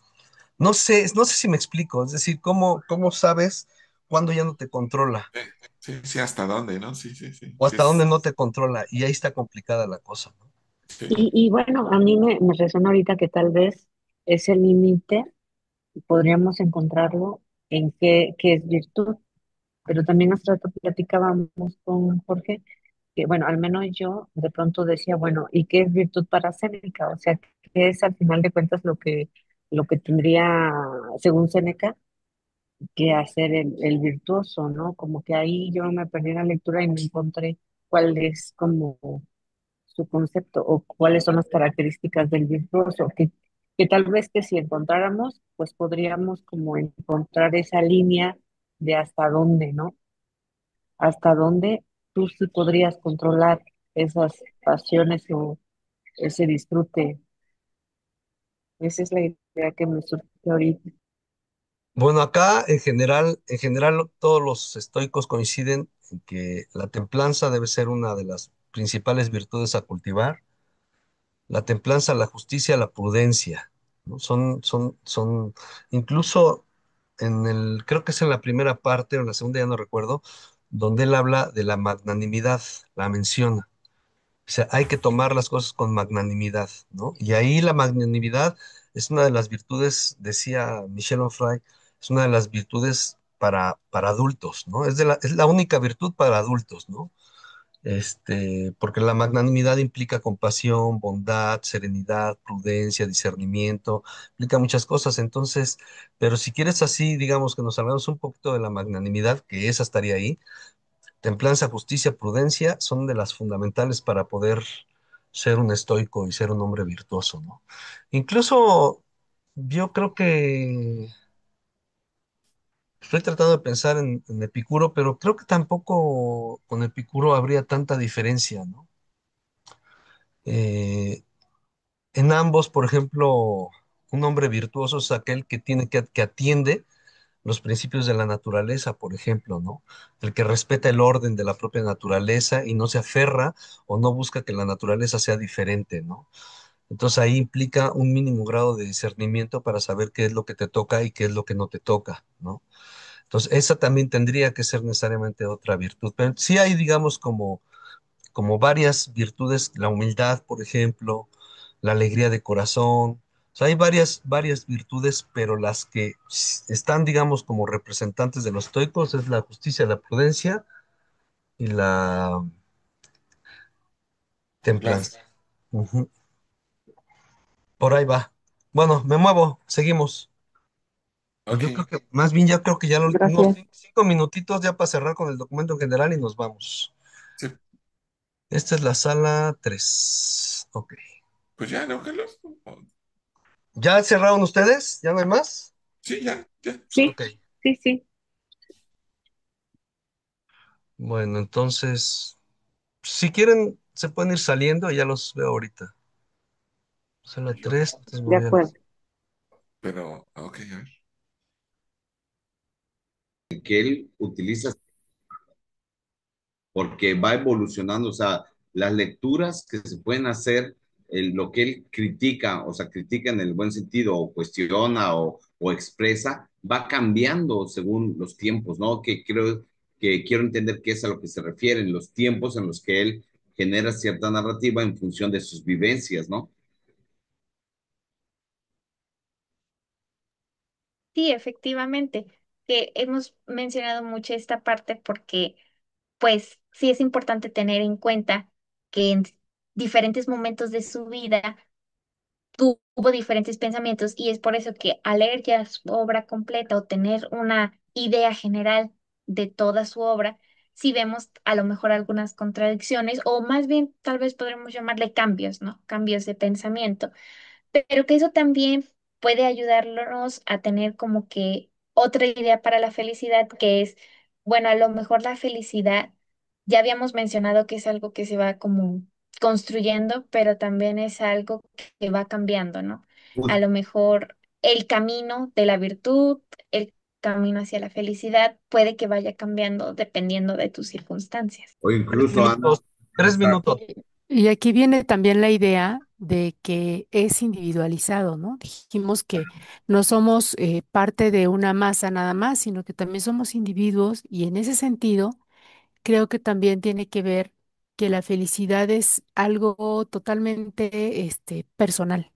no sé si me explico, es decir, ¿cómo sabes cuándo ya no te controla Sí, sí, sí, hasta dónde, ¿no? Sí, sí, sí, o sí, hasta dónde no te controla? Y ahí está complicada la cosa, ¿no? sí. Y bueno, a mí me resuena ahorita que tal vez ese límite podríamos encontrarlo en qué es virtud, pero también hace rato platicábamos con Jorge que, bueno, al menos yo de pronto decía, bueno, ¿y qué es virtud para Séneca? O sea, ¿qué es al final de cuentas lo que tendría, según Séneca, que hacer el virtuoso, ¿no? Como que ahí yo me perdí en la lectura y no encontré cuál es como su concepto o cuáles son las características del virtuoso, que tal vez que si encontráramos, pues podríamos como encontrar esa línea de hasta dónde, ¿no? Hasta dónde tú sí podrías controlar esas pasiones o ese disfrute. Esa es la idea que me surge ahorita. Bueno, acá en general todos los estoicos coinciden en que la templanza debe ser una de las principales virtudes a cultivar. La templanza, la justicia, la prudencia, ¿no? Incluso creo que es en la primera parte o en la segunda, ya no recuerdo, donde él habla de la magnanimidad, la menciona. O sea, hay que tomar las cosas con magnanimidad, ¿no? Y ahí la magnanimidad es una de las virtudes, decía Michel Onfray, es una de las virtudes para adultos, ¿no? Es la única virtud para adultos, ¿no? Porque la magnanimidad implica compasión, bondad, serenidad, prudencia, discernimiento, implica muchas cosas. Entonces, pero si quieres así, digamos que nos salgamos un poquito de la magnanimidad, que esa estaría ahí, templanza, justicia, prudencia son de las fundamentales para poder ser un estoico y ser un hombre virtuoso, ¿no? Incluso yo creo que estoy tratando de pensar en Epicuro, pero creo que tampoco con Epicuro habría tanta diferencia, ¿no? Eh, en ambos, por ejemplo, un hombre virtuoso es aquel que que atiende los principios de la naturaleza, por ejemplo, ¿no? El que respeta el orden de la propia naturaleza y no se aferra o no busca que la naturaleza sea diferente, ¿no? Entonces ahí implica un mínimo grado de discernimiento para saber qué es lo que te toca y qué es lo que no te toca, ¿no? Entonces esa también tendría que ser necesariamente otra virtud, pero sí hay, digamos, como varias virtudes, la humildad, por ejemplo, la alegría de corazón. O sea, hay varias virtudes, pero las que están, digamos, como representantes de los estoicos es la justicia, la prudencia y la Templanza. templanza. Ujú. Por ahí va. Bueno, me muevo, seguimos. Ok, Yo creo que, más bien, ya creo que ya unos Gracias. 5 minutitos ya para cerrar con el documento en general y nos vamos. sí, Esta es la sala 3. Ok. pues ya, ¿no, Carlos? ¿Ya cerraron ustedes? ¿Ya no hay más? Sí, ya, ya. Sí, Ok. sí, sí. Bueno, entonces, si quieren, se pueden ir saliendo, ya los veo ahorita. Sala 3, entonces me De voy a acuerdo. Pero, ok, a ver. Que él utiliza porque va evolucionando, o sea, las lecturas que se pueden hacer, lo que él critica, o sea, critica en el buen sentido, o cuestiona o expresa, va cambiando según los tiempos, ¿no? Que creo que quiero entender qué es a lo que se refiere en los tiempos en los que él genera cierta narrativa en función de sus vivencias, ¿no? Sí, efectivamente, que hemos mencionado mucho esta parte porque pues sí es importante tener en cuenta que en diferentes momentos de su vida tuvo diferentes pensamientos y es por eso que al leer ya su obra completa o tener una idea general de toda su obra, sí vemos a lo mejor algunas contradicciones o más bien tal vez podremos llamarle cambios, ¿no? Cambios de pensamiento, pero que eso también puede ayudarnos a tener como que otra idea para la felicidad, que es, bueno, a lo mejor la felicidad, ya habíamos mencionado que es algo que se va como construyendo, pero también es algo que va cambiando, ¿no? A lo mejor el camino de la virtud, el camino hacia la felicidad puede que vaya cambiando dependiendo de tus circunstancias. O Tres incluso Ana, minutos, 3 minutos. Y aquí viene también la idea de que es individualizado, ¿no? Dijimos que no somos parte de una masa nada más, sino que también somos individuos y en ese sentido creo que también tiene que ver que la felicidad es algo totalmente personal,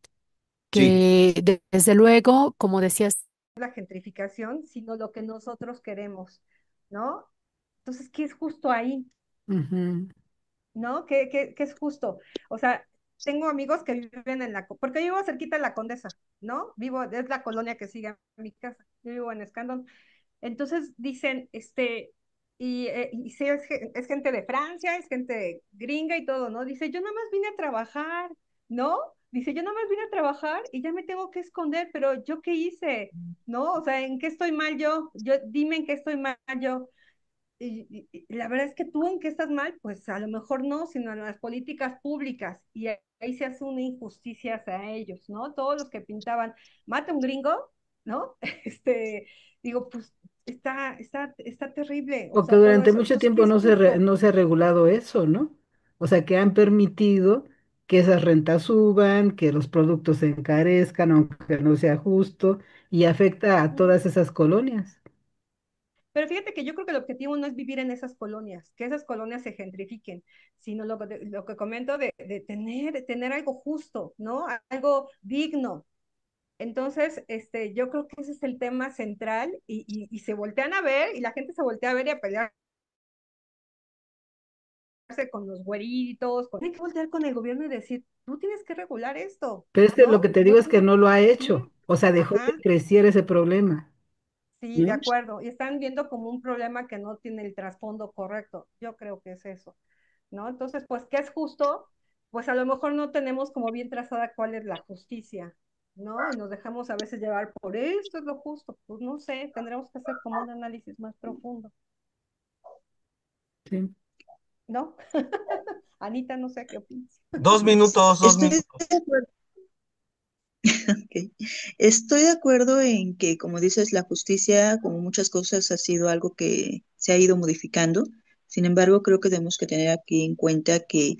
sí, que desde luego, como decías, la gentrificación, sino lo que nosotros queremos, ¿no? Entonces, ¿qué es justo ahí? ujú, ¿No? ¿Qué es justo? O sea, tengo amigos que viven en porque yo vivo cerquita de la Condesa, ¿no? Es la colonia que sigue a mi casa. Yo vivo en Escandón. Entonces dicen, y sí, es gente de Francia, es gente gringa y todo, ¿no? Dice, yo nada más vine a trabajar, ¿no? Dice, yo nada más vine a trabajar y ya me tengo que esconder, pero ¿yo qué hice? ¿No? O sea, ¿en qué estoy mal yo? Dime en qué estoy mal yo. Y la verdad es que tú en qué estás mal, pues a lo mejor no, sino en las políticas públicas. Y ahí se hace una injusticia hacia ellos, ¿no? Todos los que pintaban, mata un gringo, ¿no? Digo, pues está terrible, o O que sea, todo durante eso. mucho Entonces, ¿qué tiempo es justo? no se ha regulado eso, ¿no? O sea, que han permitido que esas rentas suban, que los productos se encarezcan, aunque no sea justo, y afecta a Ujú. todas esas colonias. Pero fíjate que yo creo que el objetivo no es vivir en esas colonias, que esas colonias se gentrifiquen, sino lo que comento de tener algo justo, ¿no? Algo digno. Entonces, yo creo que ese es el tema central y se voltean a ver y la gente se voltea a ver y a pelear con los güeritos, tiene que voltear con el gobierno y decir, tú tienes que regular esto, Pero lo ¿no? que te digo No es que tienes, no lo ha sí, hecho. O sea, dejó que ajá, creciera ese problema. sí, de ¿No? acuerdo. Y están viendo como un problema que no tiene el trasfondo correcto. Yo creo que es eso, ¿no? Entonces, pues, ¿qué es justo? Pues a lo mejor no tenemos como bien trazada cuál es la justicia, ¿no? Y nos dejamos a veces llevar por esto es lo justo. Pues no sé, tendremos que hacer como un análisis más profundo, Sí. ¿no? Anita, no sé qué opinas. 2 minutos, dos Estoy de minutos. acuerdo. Ok. Estoy de acuerdo en que, como dices, la justicia, como muchas cosas, ha sido algo que se ha ido modificando. Sin embargo, creo que tenemos que tener aquí en cuenta que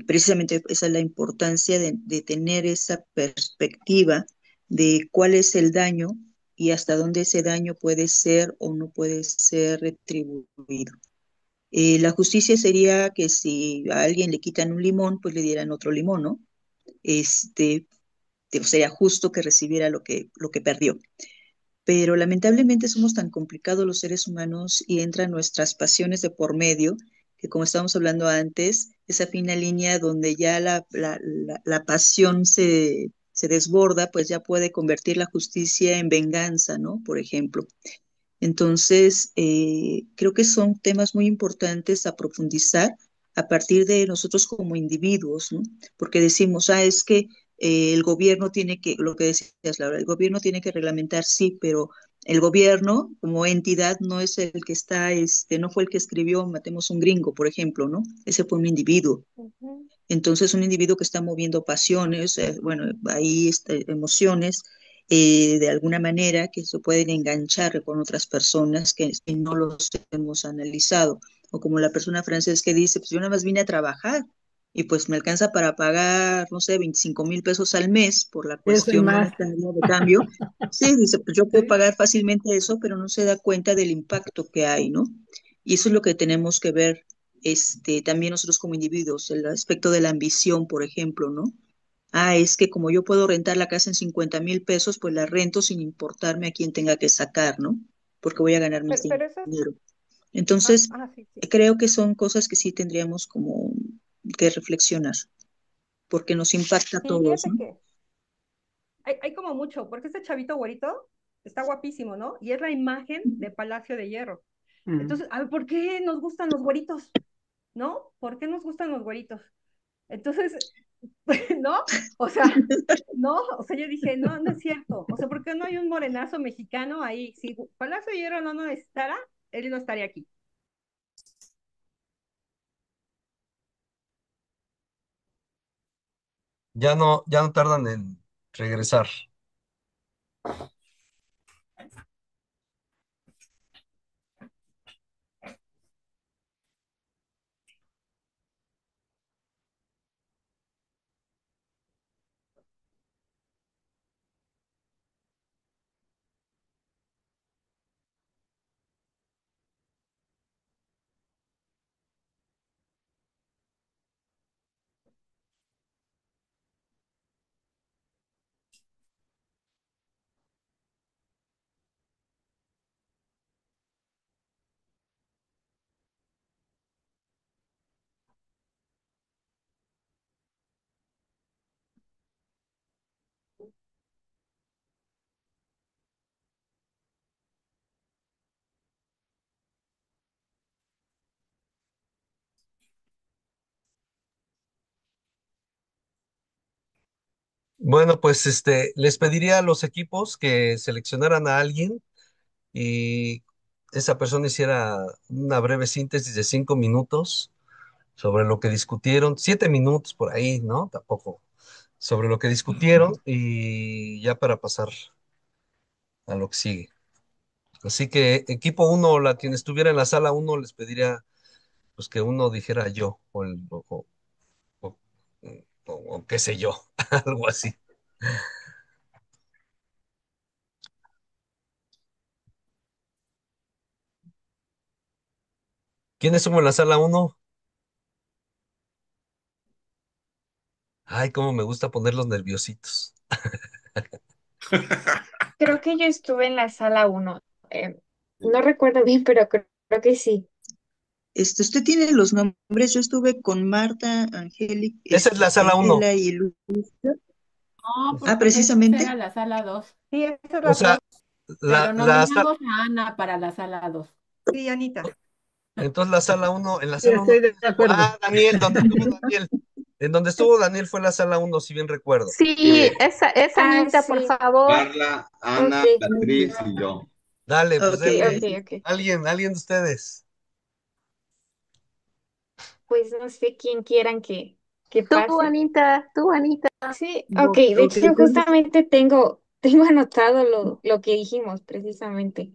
precisamente esa es la importancia de tener esa perspectiva de cuál es el daño y hasta dónde ese daño puede ser o no puede ser retribuido. La justicia sería que si a alguien le quitan un limón, pues le dieran otro limón, ¿no? Este, sería justo que recibiera lo que perdió. Pero lamentablemente somos tan complicados los seres humanos y entran nuestras pasiones de por medio, que como estábamos hablando antes, esa fina línea donde ya la pasión se desborda, pues ya puede convertir la justicia en venganza, ¿no? Por ejemplo. Entonces, creo que son temas muy importantes a profundizar a partir de nosotros como individuos, ¿no? Porque decimos, es que el gobierno tiene que, lo que decías, Laura, el gobierno tiene que reglamentar, sí, pero el gobierno como entidad no es el que está, no fue el que escribió Matemos un gringo, por ejemplo, ¿no? Ese fue un individuo. Ujú. Entonces, un individuo que está moviendo pasiones, bueno, ahí emociones, de alguna manera que se pueden enganchar con otras personas que no los hemos analizado. O como la persona francesa que dice, pues yo nada más vine a trabajar y pues me alcanza para pagar, no sé, 25,000 pesos al mes por la Eso y cuestión más. monetaria de cambio. Sí, dice, pues yo puedo Sí. pagar fácilmente eso, pero no se da cuenta del impacto que hay, ¿no? Y eso es lo que tenemos que ver también nosotros como individuos, el aspecto de la ambición, por ejemplo, ¿no? Es que como yo puedo rentar la casa en 50,000 pesos, pues la rento sin importarme a quién tenga que sacar, ¿no? Porque voy a ganar más Pero eso es, dinero. Entonces, sí, sí. creo que son cosas que sí tendríamos como que reflexionar, porque nos impacta a Sí, todos, fíjate ¿no? que hay como mucho, porque este chavito güerito está guapísimo, ¿no? Y es la imagen de Palacio de Hierro. Mm. Entonces, a ver, ¿por qué nos gustan los güeritos? ¿No? ¿Por qué nos gustan los güeritos? Entonces, ¿no? O sea, no, o sea, yo dije, no, no es cierto. O sea, ¿por qué no hay un morenazo mexicano ahí? Si Palacio de Hierro no necesitara, él no estaría aquí. Ya no tardan en regresar. Bueno, pues les pediría a los equipos que seleccionaran a alguien y esa persona hiciera una breve síntesis de 5 minutos sobre lo que discutieron, 7 minutos por ahí, ¿no? Tampoco, sobre lo que discutieron y ya para pasar a lo que sigue. Así que equipo uno, la quien estuviera en la sala uno, les pediría pues que uno dijera yo o- o qué sé yo, algo así. ¿Quién estuvo en la sala uno? Ay, cómo me gusta ponerlos nerviositos. Creo que yo estuve en la sala 1. No recuerdo bien, pero creo que sí. Usted tiene los nombres, yo estuve con Marta, Angélica, Esa es la sala uno. Ángela y Luz. No, Ah, porque esa era precisamente. la sala 2, Sí, esa es O la sea, dos. pero la sala, nominamos a Ana para la sala 2. Sí, Anita. entonces la sala uno, en la Sí, sala uno, estoy de ¿quién estuvo? acuerdo. Ah, Daniel, donde estuvo Daniel. En donde estuvo Daniel fue la sala uno, si bien recuerdo. Sí, esa Ah, Anita, por sí. favor. Carla, Ok, Ana, Beatriz y yo. Dale, pues Ok, ok, denle. ok. ok. Alguien de ustedes. Pues no sé quién quieran que Tú, pase. Anita, tú, Anita. Sí, ok. De Ok, hecho, justamente tengo anotado lo que dijimos precisamente.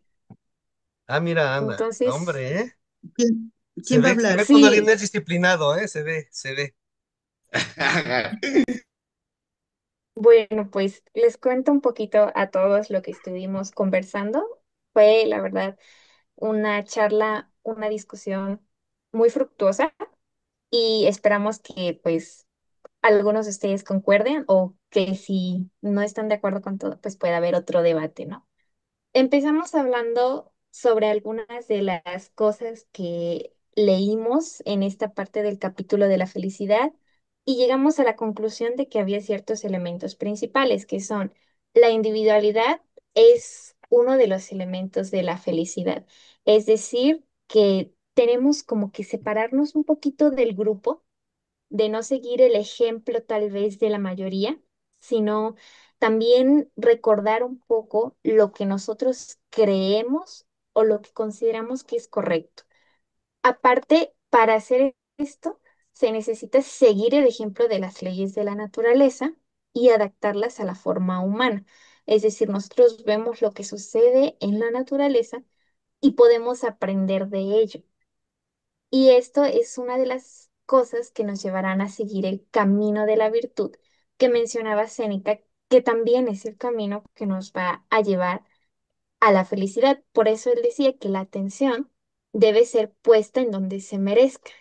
Ah, mira, Ana. No, Entonces, hombre, ¿eh? ¿quién, quién va a Se hablar? ve cuando alguien sí, es disciplinado, ¿eh? Se ve. bueno, pues les cuento un poquito a todos lo que estuvimos conversando. Fue, la verdad, una charla, una discusión muy fructuosa y esperamos que pues algunos de ustedes concuerden o que si no están de acuerdo con todo, pues pueda haber otro debate, ¿no? Empezamos hablando sobre algunas de las cosas que leímos en esta parte del capítulo de la felicidad y llegamos a la conclusión de que había ciertos elementos principales, que son la individualidad es uno de los elementos de la felicidad. Es decir, que tenemos como que separarnos un poquito del grupo, de no seguir el ejemplo tal vez de la mayoría, sino también recordar un poco lo que nosotros creemos o lo que consideramos que es correcto. Aparte, para hacer esto, se necesita seguir el ejemplo de las leyes de la naturaleza y adaptarlas a la forma humana. Es decir, nosotros vemos lo que sucede en la naturaleza y podemos aprender de ello. Y esto es una de las cosas que nos llevarán a seguir el camino de la virtud que mencionaba Séneca, que también es el camino que nos va a llevar a la felicidad. Por eso él decía que la atención debe ser puesta en donde se merezca.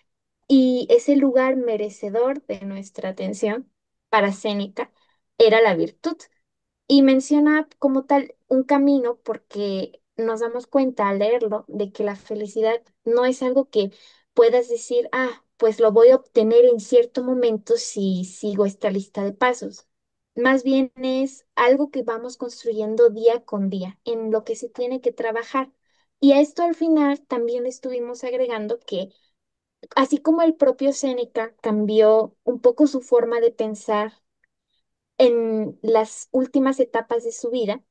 Y ese lugar merecedor de nuestra atención para Séneca era la virtud. Y menciona como tal un camino porque nos damos cuenta al leerlo de que la felicidad no es algo que puedas decir, ah, pues lo voy a obtener en cierto momento si sigo esta lista de pasos. Más bien es algo que vamos construyendo día con día, en lo que se tiene que trabajar. Y a esto al final también le estuvimos agregando que, así como el propio Séneca cambió un poco su forma de pensar en las últimas etapas de su vida,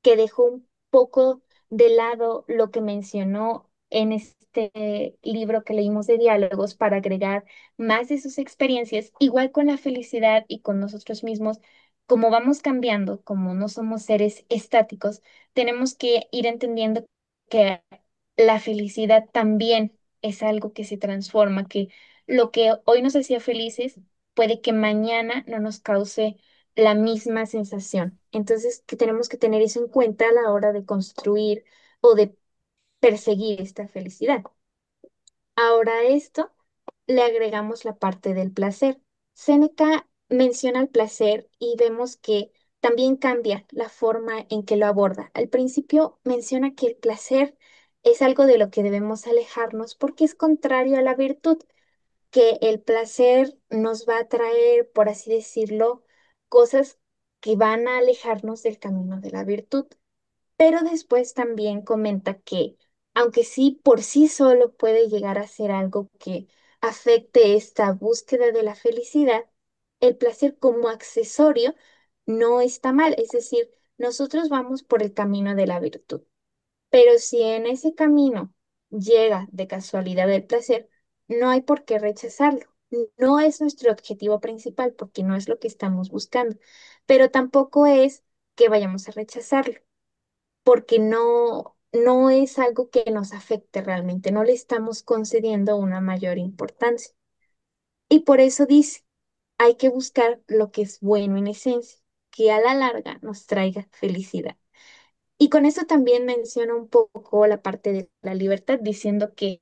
que dejó un poco de lado lo que mencionó en este libro que leímos de diálogos para agregar más de sus experiencias, igual con la felicidad y con nosotros mismos, como vamos cambiando, como no somos seres estáticos, tenemos que ir entendiendo que la felicidad también es algo que se transforma, que lo que hoy nos hacía felices puede que mañana no nos cause la misma sensación. Entonces, que tenemos que tener eso en cuenta a la hora de construir o de perseguir esta felicidad. Ahora a esto le agregamos la parte del placer. Séneca menciona el placer y vemos que también cambia la forma en que lo aborda. Al principio menciona que el placer es algo de lo que debemos alejarnos porque es contrario a la virtud, que el placer nos va a traer, por así decirlo, cosas que van a alejarnos del camino de la virtud. Pero después también comenta que, aunque sí por sí solo puede llegar a ser algo que afecte esta búsqueda de la felicidad, el placer como accesorio no está mal. Es decir, nosotros vamos por el camino de la virtud. Pero si en ese camino llega de casualidad el placer, no hay por qué rechazarlo. No es nuestro objetivo principal porque no es lo que estamos buscando, pero tampoco es que vayamos a rechazarlo porque no es algo que nos afecte realmente, no le estamos concediendo una mayor importancia. Y por eso dice, hay que buscar lo que es bueno en esencia, que a la larga nos traiga felicidad. Y con eso también menciona un poco la parte de la libertad, diciendo que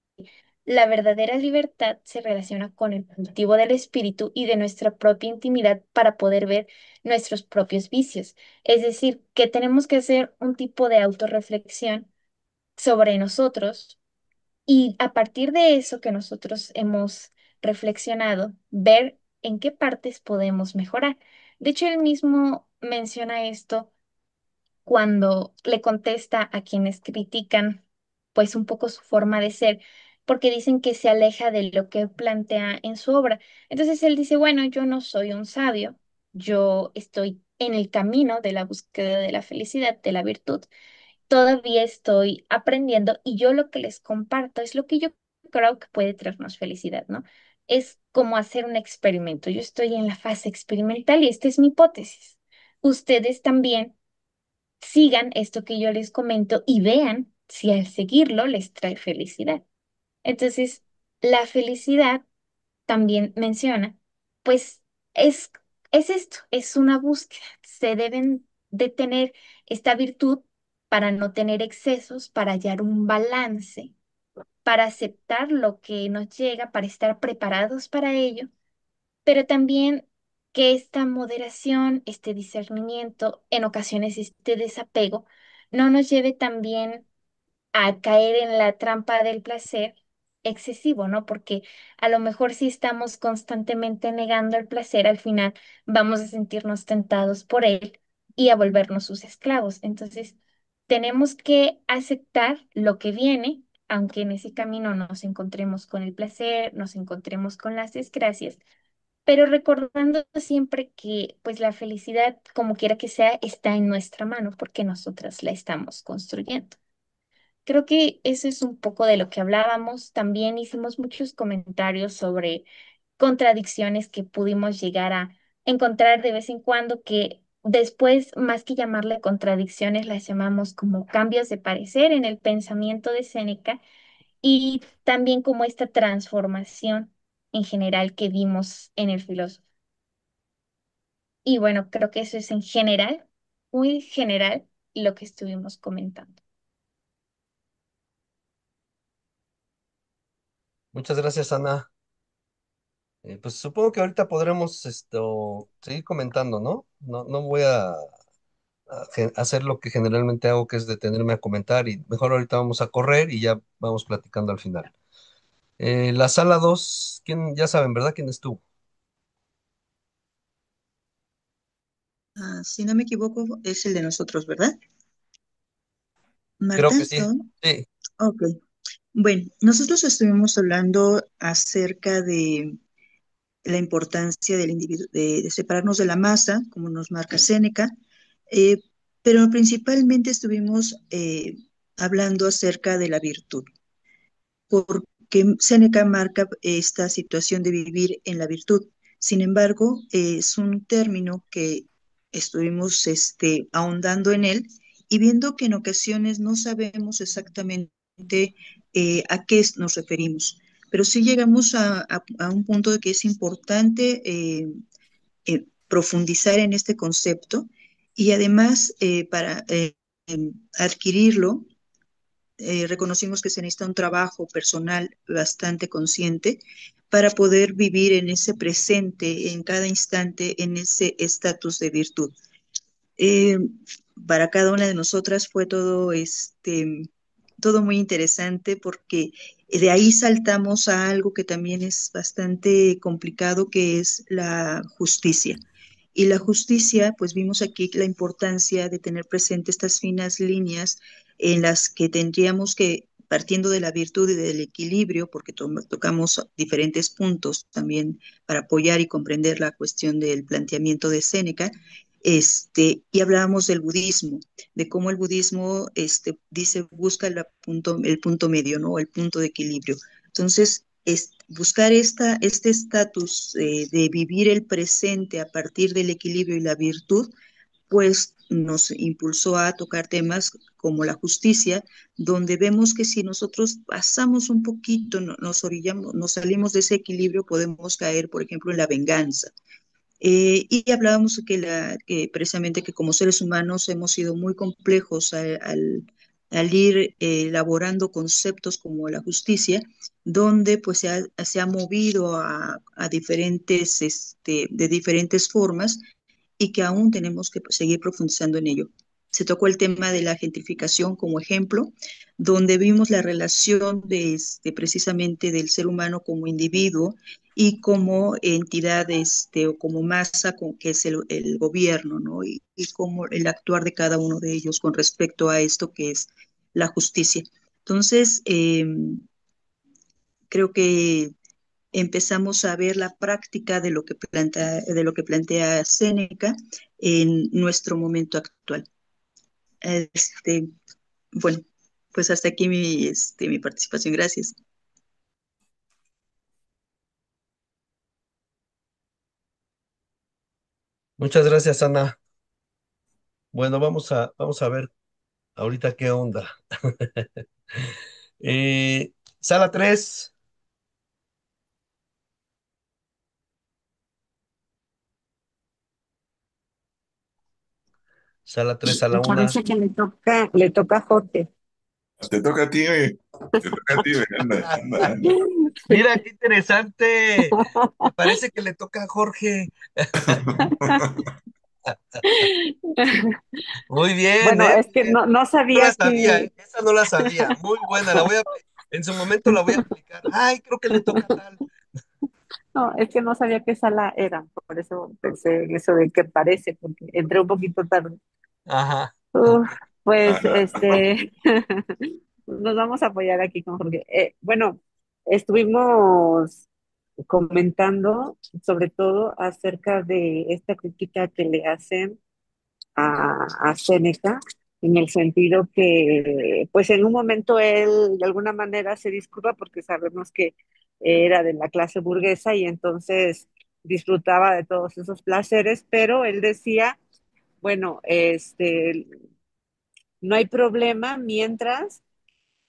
la verdadera libertad se relaciona con el cultivo del espíritu y de nuestra propia intimidad para poder ver nuestros propios vicios. Es decir, que tenemos que hacer un tipo de autorreflexión sobre nosotros Y a partir de eso que nosotros hemos reflexionado, ver en qué partes podemos mejorar. De hecho, él mismo menciona esto cuando le contesta a quienes critican, pues un poco su forma de ser, porque dicen que se aleja de lo que él plantea en su obra. Entonces él dice, bueno, yo no soy un sabio, yo estoy en el camino de la búsqueda de la felicidad, de la virtud. Todavía estoy aprendiendo y yo lo que les comparto es lo que yo creo que puede traernos felicidad, ¿no? Es como hacer un experimento. Yo estoy en la fase experimental y esta es mi hipótesis. Ustedes también sigan esto que yo les comento y vean si al seguirlo les trae felicidad. Entonces, la felicidad también menciona, pues es, es esto, es una búsqueda. Se deben de tener esta virtud para no tener excesos, para hallar un balance, para aceptar lo que nos llega, para estar preparados para ello, pero también que esta moderación, este discernimiento, en ocasiones este desapego, no nos lleve también a caer en la trampa del placer excesivo, ¿no? Porque a lo mejor si estamos constantemente negando el placer, al final vamos a sentirnos tentados por él y a volvernos sus esclavos. Entonces, tenemos que aceptar lo que viene, aunque en ese camino nos encontremos con el placer, nos encontremos con las desgracias, pero recordando siempre que pues la felicidad, como quiera que sea, está en nuestra mano porque nosotras la estamos construyendo. Creo que eso es un poco de lo que hablábamos. También hicimos muchos comentarios sobre contradicciones que pudimos llegar a encontrar de vez en cuando, que después, más que llamarle contradicciones, las llamamos como cambios de parecer en el pensamiento de Séneca y también como esta transformación en general que vimos en el filósofo. Y bueno, creo que eso es en general, muy general, lo que estuvimos comentando. Muchas gracias, Ana. Pues supongo que ahorita podremos seguir comentando, ¿no? No voy a hacer lo que generalmente hago, que es detenerme a comentar, y mejor ahorita vamos a correr y ya vamos platicando al final. La sala 2, ¿quién? Ya saben, ¿verdad? ¿Quién estuvo? Si no me equivoco, es el de nosotros, ¿verdad? Creo Marta, que sí. ¿estaba? Sí, Ok. Bueno, nosotros estuvimos hablando acerca de la importancia del individuo, de separarnos de la masa, como nos marca Séneca, eh, pero principalmente estuvimos hablando acerca de la virtud, porque Séneca marca esta situación de vivir en la virtud. Sin embargo, es un término que estuvimos ahondando en él y viendo que en ocasiones no sabemos exactamente a qué nos referimos, pero sí llegamos a un punto de que es importante profundizar en este concepto y además para adquirirlo reconocimos que se necesita un trabajo personal bastante consciente para poder vivir en ese presente, en cada instante, en ese estatus de virtud. Eh, para cada una de nosotras fue todo muy interesante porque de ahí saltamos a algo que también es bastante complicado, que es la justicia. Y la justicia, pues vimos aquí la importancia de tener presente estas finas líneas en las que tendríamos que, partiendo de la virtud y del equilibrio, porque tocamos diferentes puntos también para apoyar y comprender la cuestión del planteamiento de Séneca, y hablábamos del budismo, de cómo el budismo dice busca el punto medio, ¿no? El punto de equilibrio. Entonces, buscar este estatus de vivir el presente a partir del equilibrio y la virtud, pues nos impulsó a tocar temas como la justicia, donde vemos que si nosotros pasamos un poquito, nos orillamos, nos salimos de ese equilibrio, podemos caer, por ejemplo, en la venganza. Y hablábamos que precisamente que como seres humanos hemos sido muy complejos al ir elaborando conceptos como la justicia, donde pues se ha movido a diferentes, de diferentes formas y que aún tenemos que seguir profundizando en ello. Se tocó el tema de la gentrificación como ejemplo, donde vimos la relación precisamente del ser humano como individuo y como entidad o como masa que es el gobierno, ¿no? Y cómo el actuar de cada uno de ellos con respecto a esto que es la justicia. Entonces, creo que empezamos a ver la práctica de lo que plantea Séneca en nuestro momento actual. Este, bueno, pues hasta aquí mi participación. Gracias. Muchas gracias, Ana. Bueno, vamos a ver ahorita qué onda. Sala 3, sala Me 1. parece que le toca a Jorge. Te toca a ti, oye. Te toca a ti, oye. Anda, anda, anda. Mira, qué interesante. Me parece que le toca a Jorge. Muy bien, Bueno, ¿eh? es Muy que bien. no No la sabía sabía, que, ¿eh? Esa no la sabía. Muy buena, en su momento la voy a aplicar. Ay, creo que le toca tal. no, es que no sabía qué sala era, por eso pensé en eso de que parece, porque entré un poquito tarde. Ajá. Uf, pues Ajá. nos vamos a apoyar aquí con Jorge. Bueno, estuvimos comentando sobre todo acerca de esta crítica que le hacen a Séneca, en el sentido que, pues en un momento él de alguna manera se disculpa porque sabemos que era de la clase burguesa y entonces disfrutaba de todos esos placeres, pero él decía, bueno, no hay problema mientras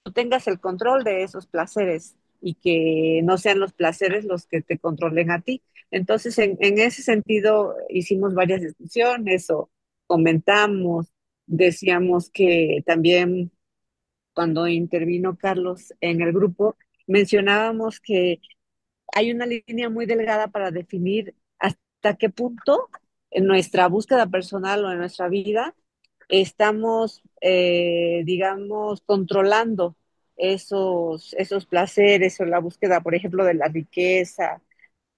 tú tengas el control de esos placeres y que no sean los placeres los que te controlen a ti. Entonces, en ese sentido, hicimos varias discusiones o comentamos, decíamos que también cuando intervino Carlos en el grupo, mencionábamos que hay una línea muy delgada para definir hasta qué punto en nuestra búsqueda personal o en nuestra vida estamos, digamos, controlando esos placeres o la búsqueda, por ejemplo, de la riqueza,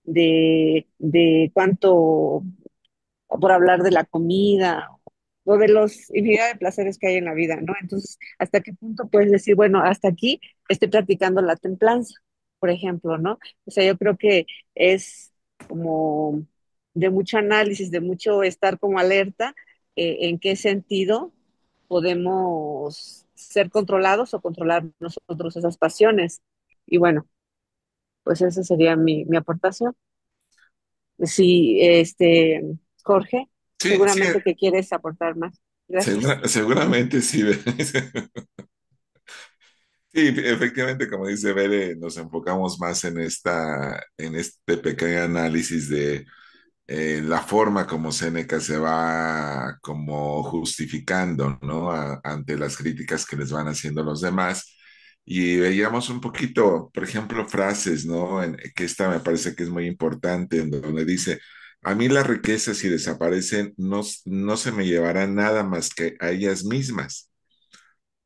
de cuánto, por hablar de la comida o de los infinidad de placeres que hay en la vida, ¿no? Entonces, ¿hasta qué punto puedes decir, bueno, hasta aquí estoy practicando la templanza, por ejemplo, ¿no? O sea, yo creo que es como de mucho análisis, de mucho estar como alerta, en qué sentido podemos ser controlados o controlar nosotros esas pasiones. Y bueno, pues esa sería mi aportación. Sí, Jorge, Sí, sí, seguramente que quieres aportar más. Gracias. seguramente sí. Sí, efectivamente, como dice Bere, nos enfocamos más en este pequeño análisis de la forma como Séneca se va como justificando, ¿no? Ante las críticas que les van haciendo los demás. Y veíamos un poquito, por ejemplo, frases, ¿no? Que esta me parece que es muy importante, en donde dice, a mí las riquezas si desaparecen no se me llevará nada más que a ellas mismas.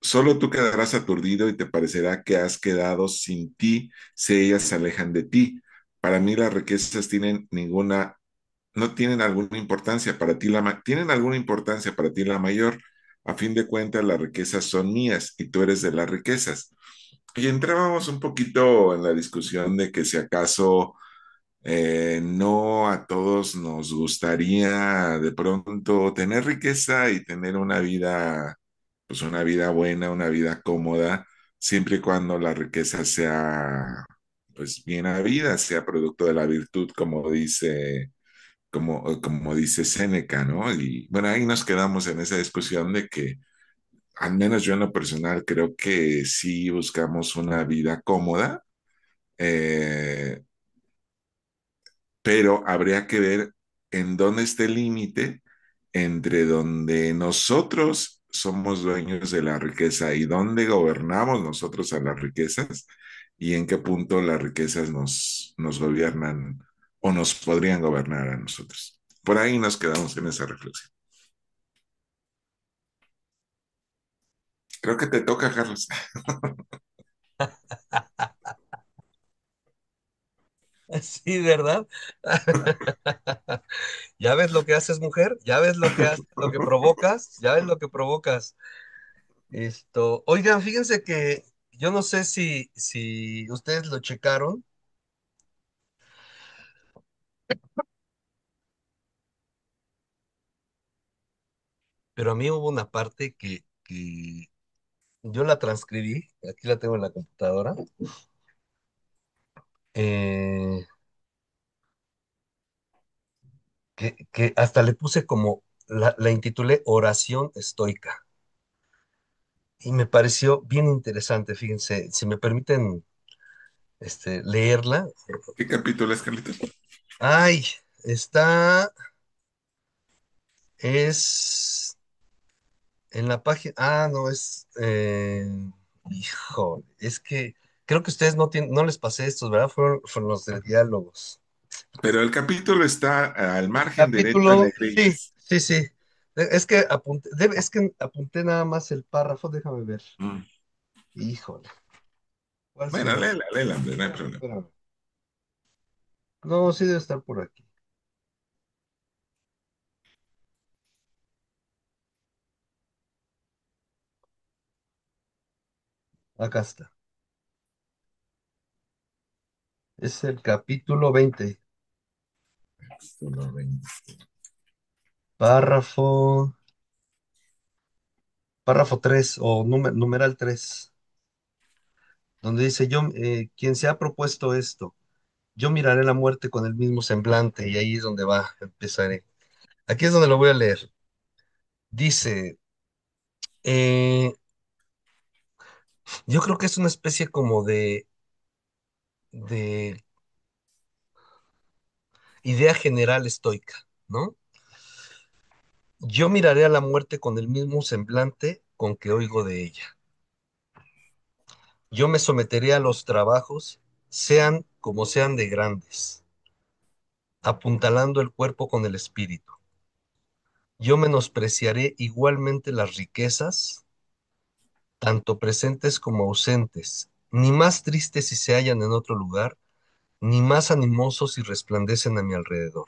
Solo tú quedarás aturdido y te parecerá que has quedado sin ti si ellas se alejan de ti. Para mí las riquezas no tienen alguna importancia para ti, tienen alguna importancia para ti la mayor. A fin de cuentas, las riquezas son mías y tú eres de las riquezas. Y entrábamos un poquito en la discusión de que si acaso no a todos nos gustaría de pronto tener riqueza y tener una vida, pues una vida buena, una vida cómoda, siempre y cuando la riqueza sea, pues bien habida, sea producto de la virtud, como dice Séneca, ¿no? Y bueno, ahí nos quedamos en esa discusión de que, al menos yo en lo personal, creo que sí buscamos una vida cómoda, eh, pero habría que ver en dónde está el límite entre donde nosotros somos dueños de la riqueza y dónde gobernamos nosotros a las riquezas y en qué punto las riquezas nos gobiernan o nos podrían gobernar a nosotros. Por ahí nos quedamos en esa reflexión. Creo que te toca, Carlos. Sí, ¿verdad? ¿Ya ves lo que haces, mujer? ¿Ya ves lo que haces, lo que provocas? ¿Ya ves lo que provocas? Oigan, fíjense que yo no sé si ustedes lo checaron, pero a mí hubo una parte que yo la transcribí, aquí la tengo en la computadora, eh, que hasta le puse como, la intitulé Oración Estoica, y me pareció bien interesante, fíjense, si me permiten leerla. ¿Qué capítulo es, Carlitos? Ay, está, es en la página, no, hijo, es que creo que ustedes no les pasé estos, ¿verdad? Fueron los de diálogos. Pero el capítulo está al El margen derecho en la capítulo, sí, grilla. sí, sí. Es que apunté nada más el párrafo, déjame ver. Mm. Híjole, ¿cuál Bueno, será? léela, hombre, no hay Espérame, problema. espérame. No, sí debe estar por aquí. Acá está. Es el capítulo 20, párrafo, párrafo 3 o numeral 3, donde dice quien se ha propuesto esto, yo miraré la muerte con el mismo semblante, y ahí es donde empezaré. Aquí es donde lo voy a leer. Dice, eh, yo creo que es una especie como de idea general estoica, ¿no? Yo miraré a la muerte con el mismo semblante con que oigo de ella. Yo me someteré a los trabajos, sean como sean de grandes, apuntalando el cuerpo con el espíritu. Yo menospreciaré igualmente las riquezas, tanto presentes como ausentes, ni más tristes si se hallan en otro lugar, ni más animosos si resplandecen a mi alrededor.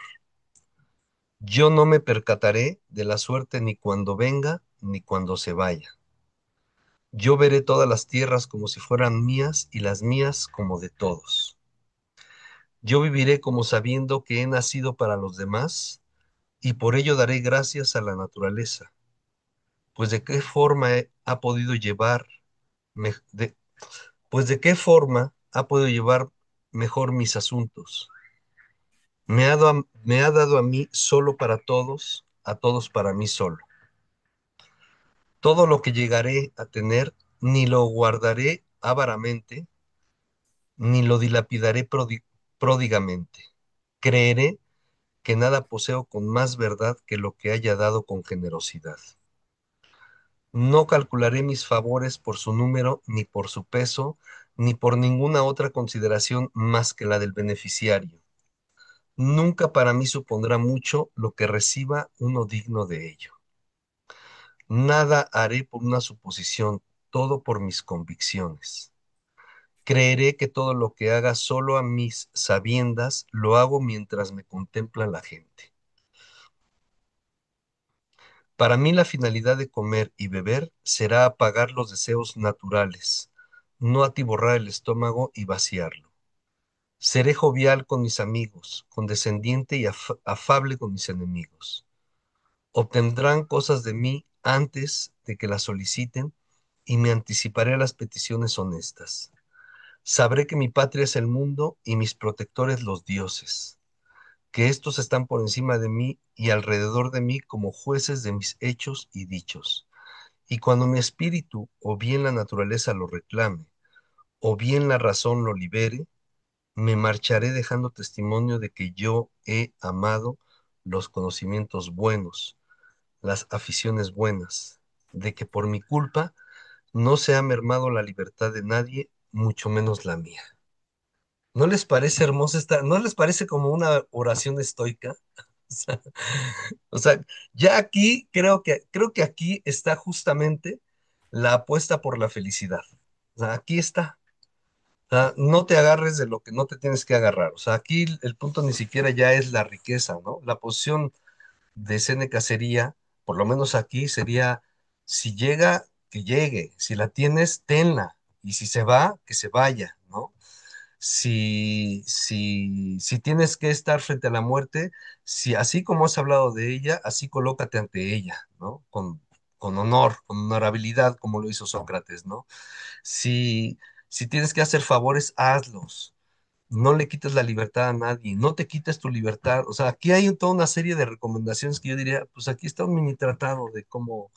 Yo no me percataré de la suerte ni cuando venga, ni cuando se vaya. Yo veré todas las tierras como si fueran mías y las mías como de todos. Yo viviré como sabiendo que he nacido para los demás y por ello daré gracias a la naturaleza, pues de qué forma ha podido llevar, me- de- pues de qué forma ha podido llevar mejor mis asuntos. Me ha dado a mí solo para todos, a todos para mí solo. Todo lo que llegaré a tener, ni lo guardaré avaramente, ni lo dilapidaré pródigamente. Creeré que nada poseo con más verdad que lo que haya dado con generosidad. No calcularé mis favores por su número, ni por su peso, ni por ninguna otra consideración más que la del beneficiario. Nunca para mí supondrá mucho lo que reciba uno digno de ello. Nada haré por una suposición, todo por mis convicciones. Creeré que todo lo que haga solo a mis sabiendas lo hago mientras me contempla la gente. Para mí la finalidad de comer y beber será apagar los deseos naturales, no atiborrar el estómago y vaciarlo. Seré jovial con mis amigos, condescendiente y afable con mis enemigos. Obtendrán cosas de mí antes de que las soliciten y me anticiparé a las peticiones honestas. Sabré que mi patria es el mundo y mis protectores los dioses, que estos están por encima de mí y alrededor de mí como jueces de mis hechos y dichos. Y cuando mi espíritu o bien la naturaleza lo reclame, o bien la razón lo libere, me marcharé dejando testimonio de que yo he amado los conocimientos buenos, las aficiones buenas, de que por mi culpa no se ha mermado la libertad de nadie, mucho menos la mía. ¿No les parece hermosa no les parece como una oración estoica? O sea, o sea, ya aquí creo que aquí está justamente la apuesta por la felicidad. O sea, aquí está. O sea, no te agarres de lo que no te tienes que agarrar. O sea, aquí el punto ni siquiera ya es la riqueza, ¿no? La posición de Séneca sería, por lo menos aquí, sería, si llega, que llegue, si la tienes, tenla, y si se va, que se vaya, ¿no? Si tienes que estar frente a la muerte, si así como has hablado de ella, así colócate ante ella, ¿no? Con honor, con honorabilidad, como lo hizo Sócrates, ¿no? Si, si tienes que hacer favores, hazlos. No le quites la libertad a nadie, no te quites tu libertad. O sea, aquí hay toda una serie de recomendaciones que yo diría, pues aquí está un mini tratado de cómo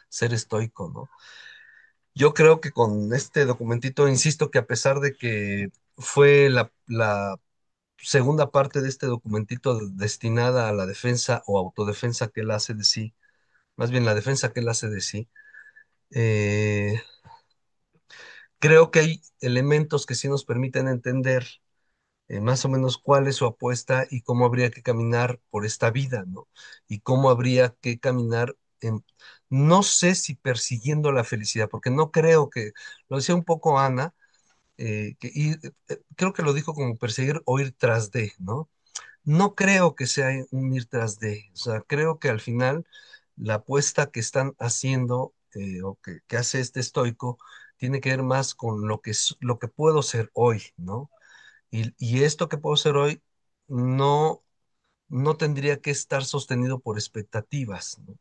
ser estoico, ¿no? Yo creo que con este documentito, insisto que a pesar de que fue la segunda parte de este documentito destinada a la defensa o autodefensa que él hace de sí, más bien la defensa que él hace de sí, eh, creo que hay elementos que sí nos permiten entender más o menos cuál es su apuesta y cómo habría que caminar por esta vida, ¿no? Y cómo habría que caminar no sé si persiguiendo la felicidad, porque no creo que, lo decía un poco Ana, creo que lo dijo como perseguir o ir tras de, ¿no? No creo que sea un ir tras de, o sea, creo que al final la apuesta que están haciendo o que hace este estoico tiene que ver más con lo que puedo ser hoy, ¿no? Y esto que puedo ser hoy no, no tendría que estar sostenido por expectativas, ¿no?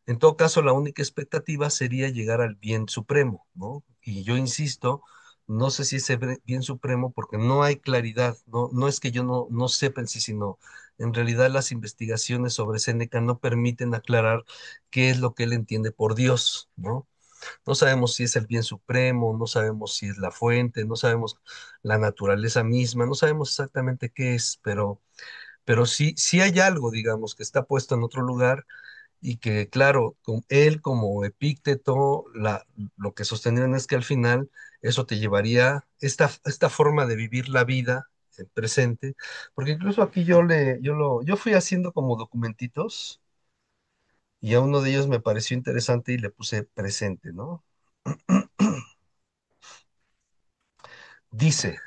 En todo caso, la única expectativa sería llegar al bien supremo, ¿no? Y yo insisto, no sé si ese bien supremo, porque no hay claridad, no, no es que yo no sepa en sí, sino en realidad las investigaciones sobre Séneca no permiten aclarar qué es lo que él entiende por Dios, ¿no? No sabemos si es el bien supremo, no sabemos si es la fuente, no sabemos la naturaleza misma, no sabemos exactamente qué es, pero sí, sí hay algo, digamos, que está puesto en otro lugar y que, claro, con él como Epícteto, lo que sostenían es que al final eso te llevaría, esta forma de vivir la vida presente, porque incluso aquí yo fui haciendo como documentitos y a uno de ellos me pareció interesante y le puse presente, ¿no? Dice,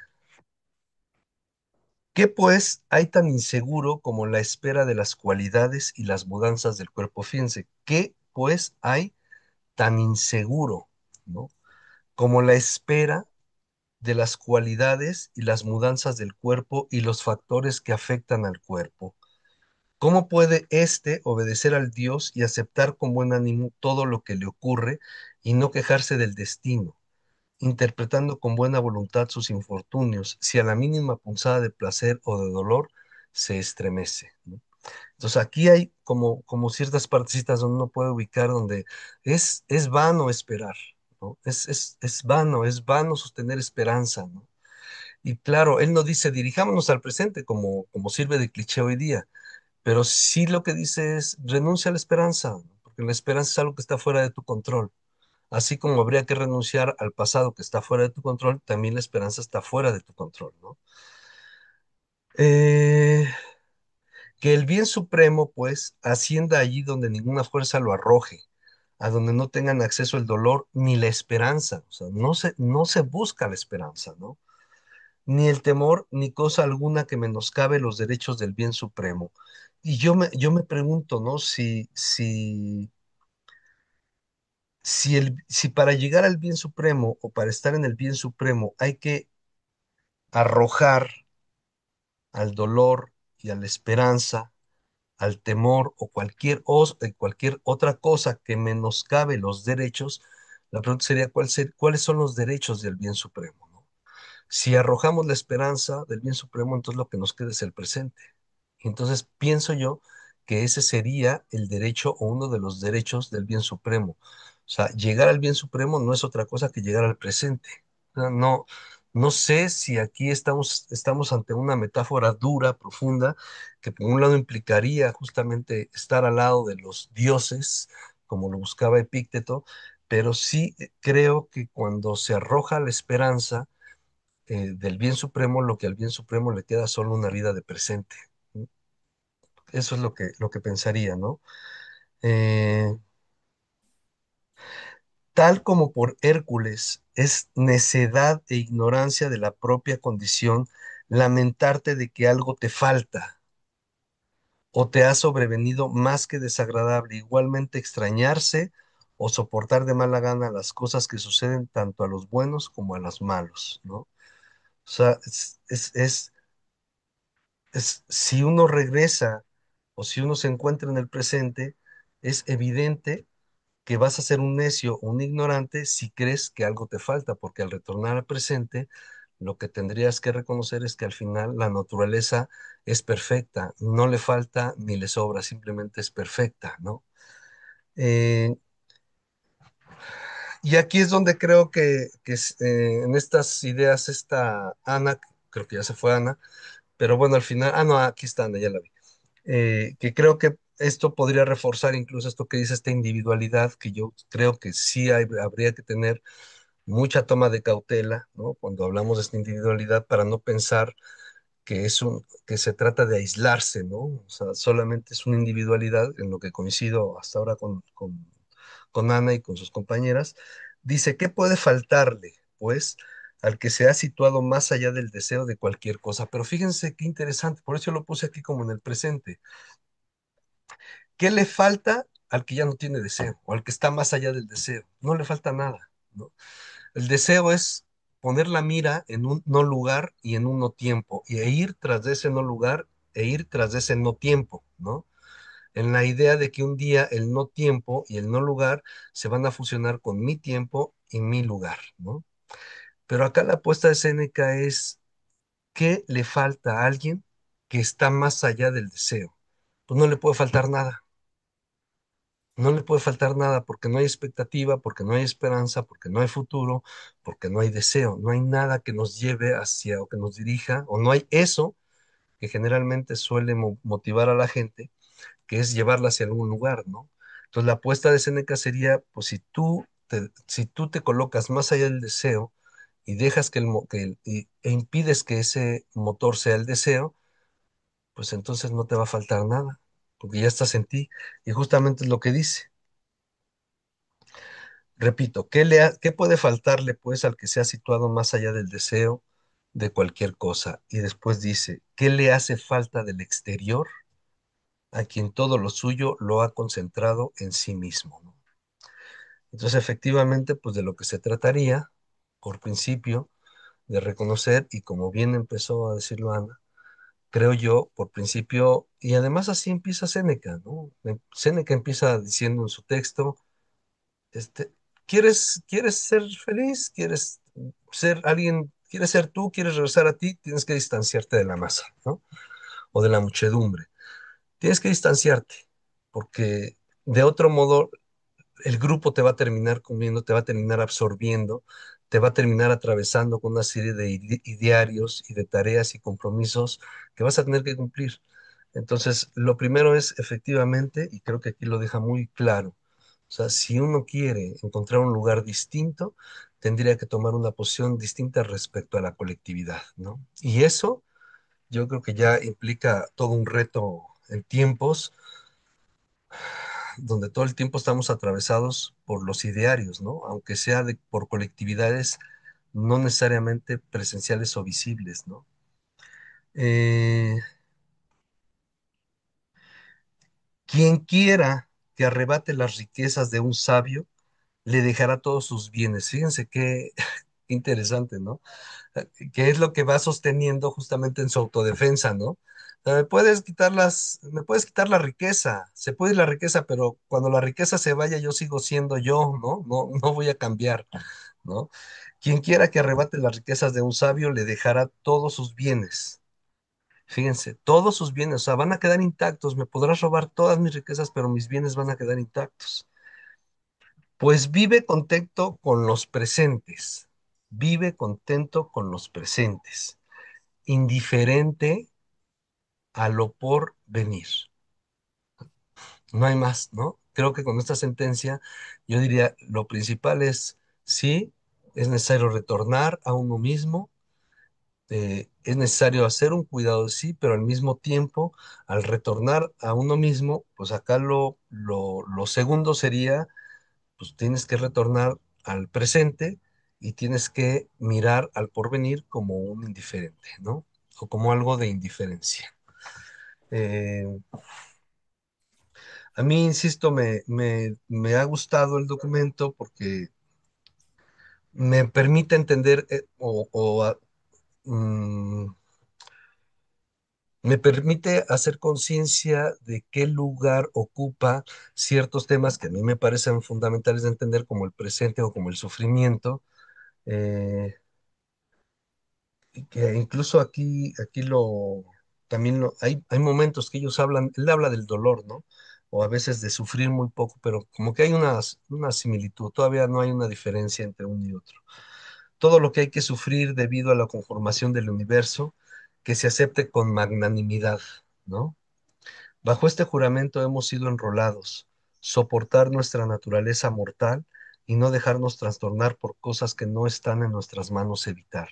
¿qué pues hay tan inseguro como la espera de las cualidades y las mudanzas del cuerpo? Fíjense, ¿qué pues hay tan inseguro, ¿no? Como la espera de las cualidades y las mudanzas del cuerpo y los factores que afectan al cuerpo. ¿Cómo puede éste obedecer al Dios y aceptar con buen ánimo todo lo que le ocurre y no quejarse del destino, interpretando con buena voluntad sus infortunios, si a la mínima punzada de placer o de dolor se estremece, ¿no? Entonces aquí hay como ciertas partecitas donde uno puede ubicar donde es vano esperar, ¿no? Es vano sostener esperanza, ¿no? Y claro, él no dice dirijámonos al presente como sirve de cliché hoy día, pero sí lo que dice es renuncia a la esperanza, ¿no? Porque la esperanza es algo que está fuera de tu control. Así como habría que renunciar al pasado que está fuera de tu control, también la esperanza está fuera de tu control, ¿no? Eh, que el bien supremo, pues, ascienda allí donde ninguna fuerza lo arroje, a donde no tengan acceso el dolor ni la esperanza. O sea, no se busca la esperanza, ¿no? Ni el temor, ni cosa alguna que menoscabe los derechos del bien supremo. Y yo me pregunto, ¿no? Si para llegar al bien supremo o para estar en el bien supremo hay que arrojar al dolor y a la esperanza, al temor o cualquier otra cosa que menoscabe los derechos, la pregunta sería ¿cuáles son los derechos del bien supremo, ¿no? Si arrojamos la esperanza del bien supremo, entonces lo que nos queda es el presente. Entonces pienso yo que ese sería el derecho o uno de los derechos del bien supremo. O sea, llegar al bien supremo no es otra cosa que llegar al presente. O sea, no sé si aquí estamos ante una metáfora dura, profunda, que por un lado implicaría justamente estar al lado de los dioses, como lo buscaba Epícteto, pero sí creo que cuando se arroja la esperanza del bien supremo, lo que al bien supremo le queda solo una vida de presente. Eso es lo que pensaría, ¿no? Eh, tal como por Hércules es necedad e ignorancia de la propia condición lamentarte de que algo te falta o te ha sobrevenido más que desagradable, igualmente extrañarse o soportar de mala gana las cosas que suceden tanto a los buenos como a los malos, ¿no? O sea, si uno regresa o si uno se encuentra en el presente, es evidente que vas a ser un necio o un ignorante si crees que algo te falta, porque al retornar al presente, lo que tendrías que reconocer es que al final la naturaleza es perfecta, no le falta ni le sobra, simplemente es perfecta, ¿no? Eh, y aquí es donde creo que en estas ideas está Ana, creo que ya se fue Ana, pero bueno, al final, no, aquí está Ana, ya la vi. Que creo que esto podría reforzar incluso esto que dice esta individualidad, que yo creo que sí habría que tener mucha toma de cautela, ¿no? Cuando hablamos de esta individualidad, para no pensar que se trata de aislarse, ¿no? O sea, solamente es una individualidad, en lo que coincido hasta ahora con Ana y con sus compañeras. Dice, ¿qué puede faltarle, pues, al que se ha situado más allá del deseo de cualquier cosa? Pero fíjense qué interesante, por eso lo puse aquí como en el presente. ¿Qué le falta al que ya no tiene deseo o al que está más allá del deseo? No le falta nada, ¿no? El deseo es poner la mira en un no lugar y en un no tiempo, e ir tras de ese no lugar e ir tras de ese no tiempo, ¿no? En la idea de que un día el no tiempo y el no lugar se van a fusionar con mi tiempo y mi lugar, ¿no? Pero acá la apuesta de Séneca es, ¿qué le falta a alguien que está más allá del deseo? Pues no le puede faltar nada. No le puede faltar nada porque no hay expectativa, porque no hay esperanza, porque no hay futuro, porque no hay deseo, no hay nada que nos lleve hacia o que nos dirija, o no hay eso que generalmente suele motivar a la gente, que es llevarla hacia algún lugar, ¿no? Entonces la apuesta de Séneca sería, pues si tú te colocas más allá del deseo y dejas e impides que ese motor sea el deseo, pues entonces no te va a faltar nada, porque ya estás en ti. Y justamente es lo que dice. Repito, ¿qué puede faltarle pues al que se ha situado más allá del deseo de cualquier cosa? Y después dice, ¿qué le hace falta del exterior a quien todo lo suyo lo ha concentrado en sí mismo, ¿no? Entonces, efectivamente, pues de lo que se trataría, por principio, de reconocer, y como bien empezó a decirlo Ana, creo yo, por principio, y además así empieza Séneca, ¿no? Séneca empieza diciendo en su texto, este, ¿quieres ser feliz? ¿Quieres ser alguien? ¿Quieres ser tú? ¿Quieres regresar a ti? Tienes que distanciarte de la masa, ¿no? O de la muchedumbre. Tienes que distanciarte, porque de otro modo el grupo te va a terminar comiendo, te va a terminar absorbiendo, te va a terminar atravesando con una serie de idearios y de tareas y compromisos que vas a tener que cumplir. Entonces, lo primero es efectivamente, y creo que aquí lo deja muy claro, o sea, si uno quiere encontrar un lugar distinto, tendría que tomar una posición distinta respecto a la colectividad, ¿no? Y eso yo creo que ya implica todo un reto en tiempos donde todo el tiempo estamos atravesados por los idearios, ¿no? Aunque sea por colectividades no necesariamente presenciales o visibles, ¿no? Eh, Quien quiera que arrebate las riquezas de un sabio, le dejará todos sus bienes. Fíjense qué interesante, ¿no? Que es lo que va sosteniendo justamente en su autodefensa, ¿no? O sea, me puedes quitar la riqueza, se puede ir la riqueza, pero cuando la riqueza se vaya, yo sigo siendo yo, ¿no? No voy a cambiar, ¿no? Quien quiera que arrebate las riquezas de un sabio, le dejará todos sus bienes. Fíjense, todos sus bienes, o sea, van a quedar intactos, me podrás robar todas mis riquezas, pero mis bienes van a quedar intactos. Pues vive contento con los presentes, vive contento con los presentes, indiferente a lo por venir. No hay más, ¿no? Creo que con esta sentencia yo diría, lo principal es, sí, es necesario retornar a uno mismo, es necesario hacer un cuidado de sí, pero al mismo tiempo, al retornar a uno mismo, pues acá lo segundo sería, pues tienes que retornar al presente y tienes que mirar al porvenir como un indiferente, ¿no? O como algo de indiferencia. Eh, a mí, insisto, me ha gustado el documento porque me permite entender mm, me permite hacer conciencia de qué lugar ocupa ciertos temas que a mí me parecen fundamentales de entender, como el presente o como el sufrimiento, eh, y que incluso también hay momentos que ellos hablan, él habla del dolor, ¿no? O a veces de sufrir muy poco, pero como que hay una similitud, todavía no hay una diferencia entre uno y otro. Todo lo que hay que sufrir debido a la conformación del universo, que se acepte con magnanimidad, ¿no? Bajo este juramento hemos sido enrolados, soportar nuestra naturaleza mortal y no dejarnos trastornar por cosas que no están en nuestras manos evitar.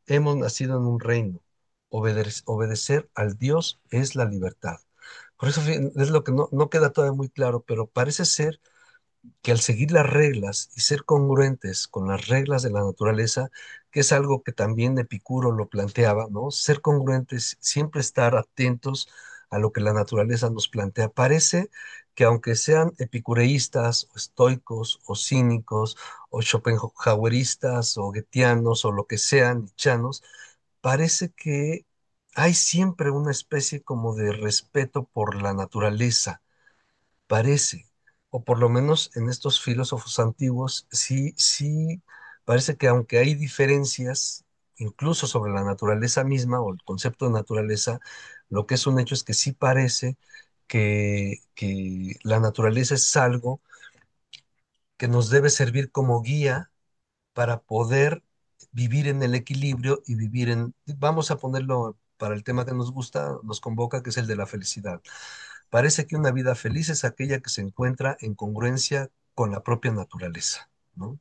Hemos nacido en un reino. Obedecer al Dios es la libertad. Por eso es lo que no queda todavía muy claro, pero parece ser que al seguir las reglas y ser congruentes con las reglas de la naturaleza, que es algo que también Epicuro lo planteaba, ¿no? Ser congruentes, siempre estar atentos a lo que la naturaleza nos plantea. Parece que aunque sean epicureístas o estoicos o cínicos o schopenhaueristas o goetheanos o lo que sean, nietzschianos, parece que hay siempre una especie como de respeto por la naturaleza, parece, o por lo menos en estos filósofos antiguos, sí, parece que aunque hay diferencias, incluso sobre la naturaleza misma o el concepto de naturaleza, lo que es un hecho es que sí parece que la naturaleza es algo que nos debe servir como guía para poder vivir en el equilibrio y vamos a ponerlo para el tema que nos gusta, nos convoca, que es el de la felicidad. Parece que una vida feliz es aquella que se encuentra en congruencia con la propia naturaleza, ¿no?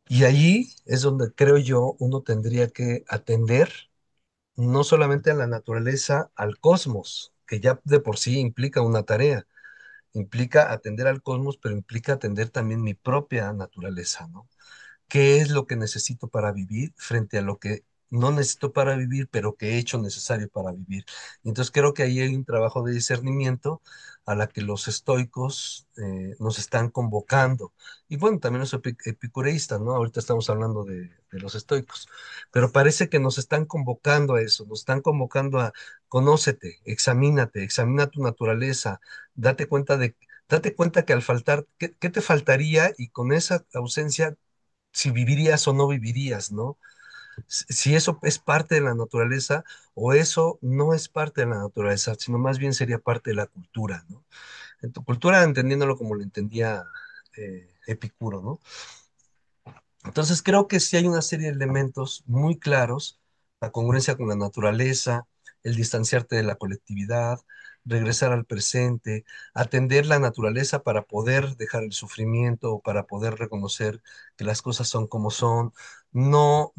Y allí es donde creo yo uno tendría que atender no solamente a la naturaleza, al cosmos, que ya de por sí implica una tarea, implica atender al cosmos, pero implica atender también mi propia naturaleza, ¿no? ¿Qué es lo que necesito para vivir frente a lo que no necesito para vivir, pero que he hecho necesario para vivir? Y entonces creo que ahí hay un trabajo de discernimiento a la que los estoicos nos están convocando. Y bueno, también los epicureístas, ¿no? Ahorita estamos hablando de los estoicos, pero parece que nos están convocando a eso, nos están convocando a conócete, examínate, examina tu naturaleza, date cuenta de... Date cuenta que al faltar, ¿qué te faltaría? Y con esa ausencia si vivirías o no vivirías, ¿no? Si eso es parte de la naturaleza o eso no es parte de la naturaleza, sino más bien sería parte de la cultura, ¿no? En tu cultura, entendiéndolo como lo entendía Epicuro, ¿no? Entonces creo que sí hay una serie de elementos muy claros, la congruencia con la naturaleza, el distanciarte de la colectividad, regresar al presente, atender la naturaleza para poder dejar el sufrimiento, para poder reconocer que las cosas son como son, no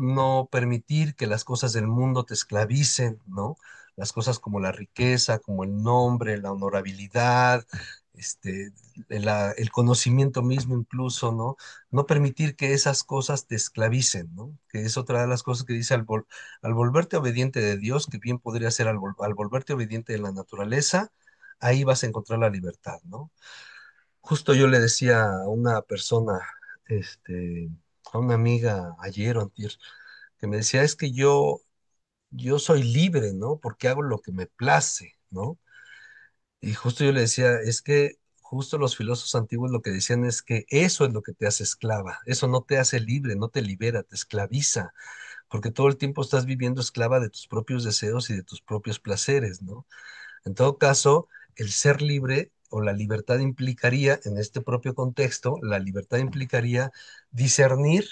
permitir que las cosas del mundo te esclavicen, ¿no? Las cosas como la riqueza, como el nombre, la honorabilidad, este, el conocimiento mismo incluso, ¿no? No permitir que esas cosas te esclavicen, ¿no? Que es otra de las cosas que dice al volverte obediente de Dios, que bien podría ser al volverte obediente de la naturaleza, ahí vas a encontrar la libertad, ¿no? Justo yo le decía a una persona, este, a una amiga ayer o antier, que me decía, es que yo soy libre, ¿no? Porque hago lo que me place, ¿no? Y justo yo le decía, es que justo los filósofos antiguos lo que decían es que eso es lo que te hace esclava, eso no te hace libre, no te libera, te esclaviza, porque todo el tiempo estás viviendo esclava de tus propios deseos y de tus propios placeres, ¿no? En todo caso, el ser libre o la libertad implicaría, en este propio contexto, la libertad implicaría discernir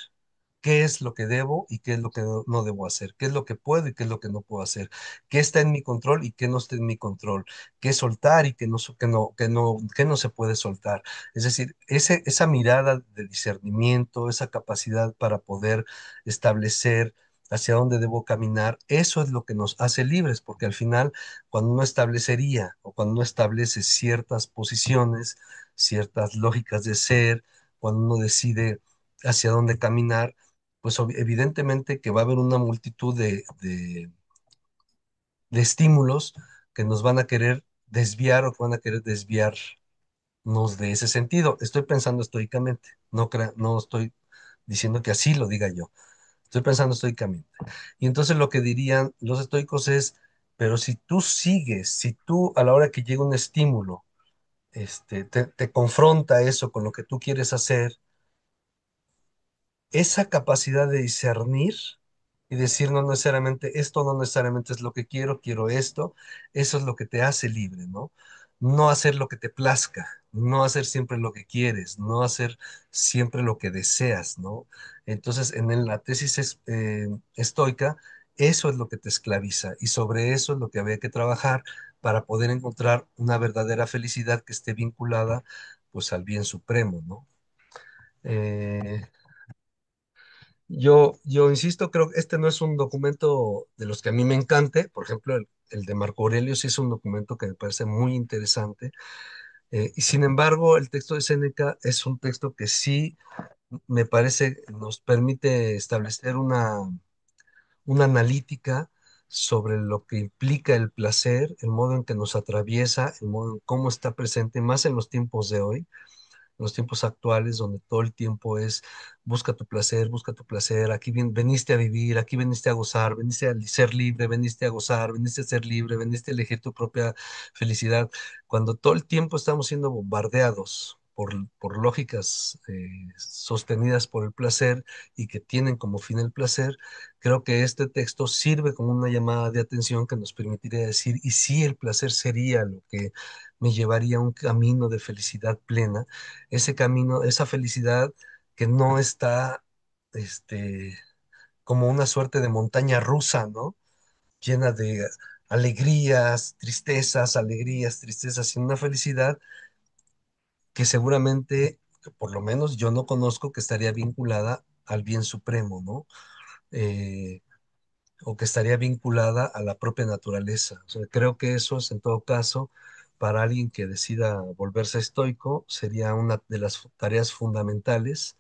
qué es lo que debo y qué es lo que no debo hacer, qué es lo que puedo y qué es lo que no puedo hacer, qué está en mi control y qué no está en mi control, qué soltar y qué no se puede soltar. Es decir, esa mirada de discernimiento, esa capacidad para poder establecer hacia dónde debo caminar, eso es lo que nos hace libres, porque al final, cuando uno establecería o cuando uno establece ciertas posiciones, ciertas lógicas de ser, cuando uno decide hacia dónde caminar, pues evidentemente que va a haber una multitud de estímulos que nos van a querer desviar o que van a querer desviarnos de ese sentido. Estoy pensando estoicamente, no estoy diciendo que así lo diga yo, estoy pensando estoicamente. Y entonces lo que dirían los estoicos es, pero si tú sigues, si tú a la hora que llega un estímulo, te confronta eso con lo que tú quieres hacer, esa capacidad de discernir y decir no necesariamente esto, no necesariamente es lo que quiero, quiero esto, eso es lo que te hace libre, ¿no? No hacer lo que te plazca, no hacer siempre lo que quieres, no hacer siempre lo que deseas, ¿no? Entonces, la tesis estoica, eso es lo que te esclaviza y sobre eso es lo que había que trabajar para poder encontrar una verdadera felicidad que esté vinculada, pues, al bien supremo, ¿no? Eh, yo insisto, creo que este no es un documento de los que a mí me encante. Por ejemplo, el de Marco Aurelio sí es un documento que me parece muy interesante. Y sin embargo, el texto de Séneca es un texto que sí me parece nos permite establecer una analítica sobre lo que implica el placer, el modo en que nos atraviesa, el modo en cómo está presente, más en los tiempos de hoy, los tiempos actuales, donde todo el tiempo es busca tu placer, aquí veniste a vivir, aquí veniste a gozar, veniste a ser libre, veniste a gozar, veniste a ser libre, veniste a elegir tu propia felicidad. Cuando todo el tiempo estamos siendo bombardeados por lógicas sostenidas por el placer y que tienen como fin el placer, creo que este texto sirve como una llamada de atención que nos permitiría decir, ¿y si el placer sería lo que me llevaría a un camino de felicidad plena? Ese camino, esa felicidad que no está, este, como una suerte de montaña rusa, ¿no? Llena de alegrías, tristezas, sino una felicidad que seguramente, por lo menos yo no conozco, que estaría vinculada al bien supremo, ¿no? Eh, o que estaría vinculada a la propia naturaleza. O sea, creo que eso es en todo caso, para alguien que decida volverse estoico, sería una de las tareas fundamentales,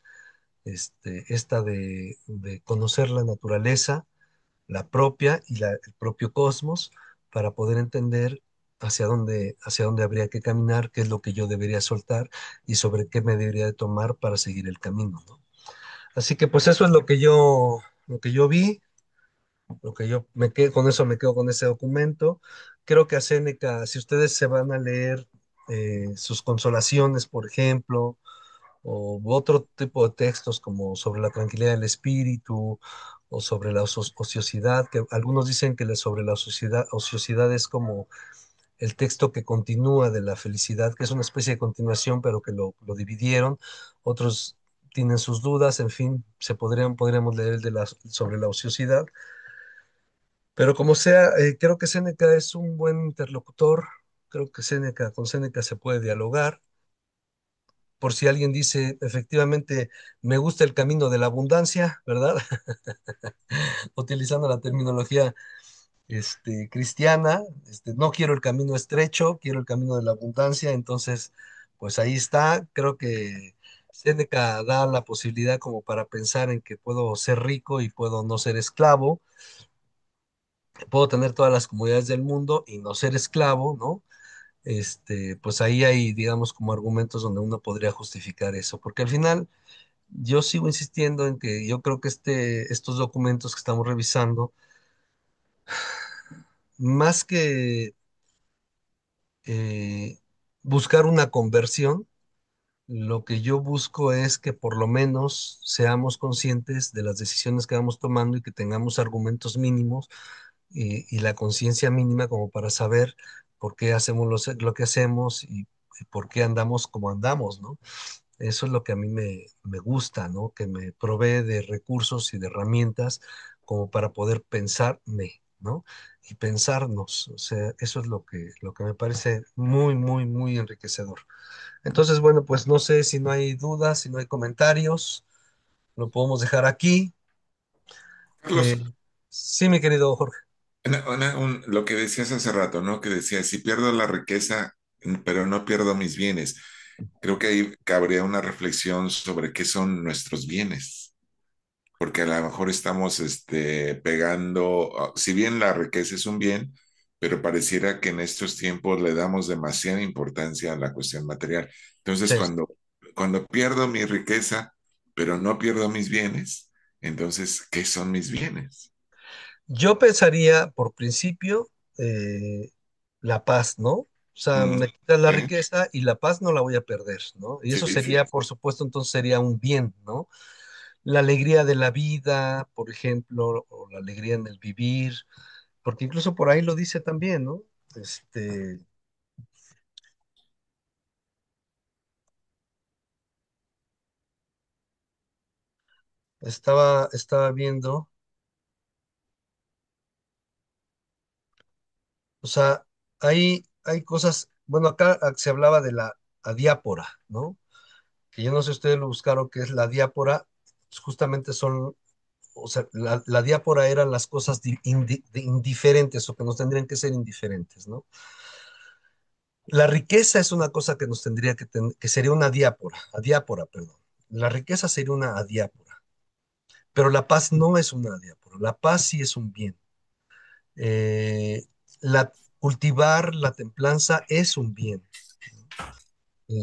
esta de conocer la naturaleza, la propia y el propio cosmos, para poder entender hacia dónde habría que caminar, qué es lo que yo debería soltar y sobre qué me debería de tomar para seguir el camino, ¿no? Así que pues eso es lo que yo vi. Lo que yo me quedo con eso, me quedo con ese documento. Creo que a Séneca, si ustedes se van a leer sus consolaciones, por ejemplo, o otro tipo de textos como sobre la tranquilidad del espíritu o sobre la ociosidad, que algunos dicen que sobre la ociosidad es como el texto que continúa de la felicidad, que es una especie de continuación, pero que lo dividieron. Otros tienen sus dudas, en fin, podríamos leer el de sobre la ociosidad. Pero como sea, creo que Séneca es un buen interlocutor, creo que con Séneca se puede dialogar. Por si alguien dice, efectivamente, me gusta el camino de la abundancia, ¿verdad? Utilizando la terminología cristiana, no quiero el camino estrecho, quiero el camino de la abundancia, entonces, pues ahí está. Creo que Séneca da la posibilidad como para pensar en que puedo ser rico y puedo no ser esclavo, puedo tener todas las comodidades del mundo y no ser esclavo, ¿no? Pues ahí hay, digamos, como argumentos donde uno podría justificar eso, porque al final yo sigo insistiendo en que yo creo que estos documentos que estamos revisando, más que eh, buscar una conversión, lo que yo busco es que por lo menos seamos conscientes de las decisiones que vamos tomando y que tengamos argumentos mínimos y la conciencia mínima como para saber por qué hacemos lo que hacemos y por qué andamos como andamos, ¿no? Eso es lo que a mí me gusta, ¿no? Que me provee de recursos y de herramientas como para poder pensarme, ¿no? Y pensarnos. O sea, eso es lo que me parece muy, muy, muy enriquecedor. Entonces, bueno, pues no sé si no hay dudas, si no hay comentarios, lo podemos dejar aquí. Carlos, Eh, sí, mi querido Jorge. lo que decías hace rato, ¿no? Que decías, si pierdo la riqueza, pero no pierdo mis bienes. creo que ahí cabría una reflexión sobre qué son nuestros bienes, porque a lo mejor estamos pegando, si bien la riqueza es un bien, pero pareciera que en estos tiempos le damos demasiada importancia a la cuestión material. Entonces, Sí. cuando pierdo mi riqueza, pero no pierdo mis bienes, entonces, ¿qué son mis bienes? Yo pensaría, por principio, eh, la paz, ¿no? O sea, Mm, me quitas la sí, riqueza y la paz no la voy a perder, ¿no? Y sí, eso sí, sería, por supuesto, entonces sería un bien, ¿no? La alegría de la vida, por ejemplo, o la alegría en el vivir, porque incluso por ahí lo dice también, ¿no? Este, estaba viendo, o sea, hay cosas, bueno, acá se hablaba de la adiápora, ¿no? Que yo no sé si ustedes lo buscaron, que es la diápora, pues justamente son, o sea, la diápora eran las cosas indiferentes o que nos tendrían que ser indiferentes, ¿no? La riqueza es una cosa que nos tendría que sería una adiápora, perdón. La riqueza sería una adiápora, pero la paz no es una adiápora, la paz sí es un bien. Eh, cultivar la templanza es un bien.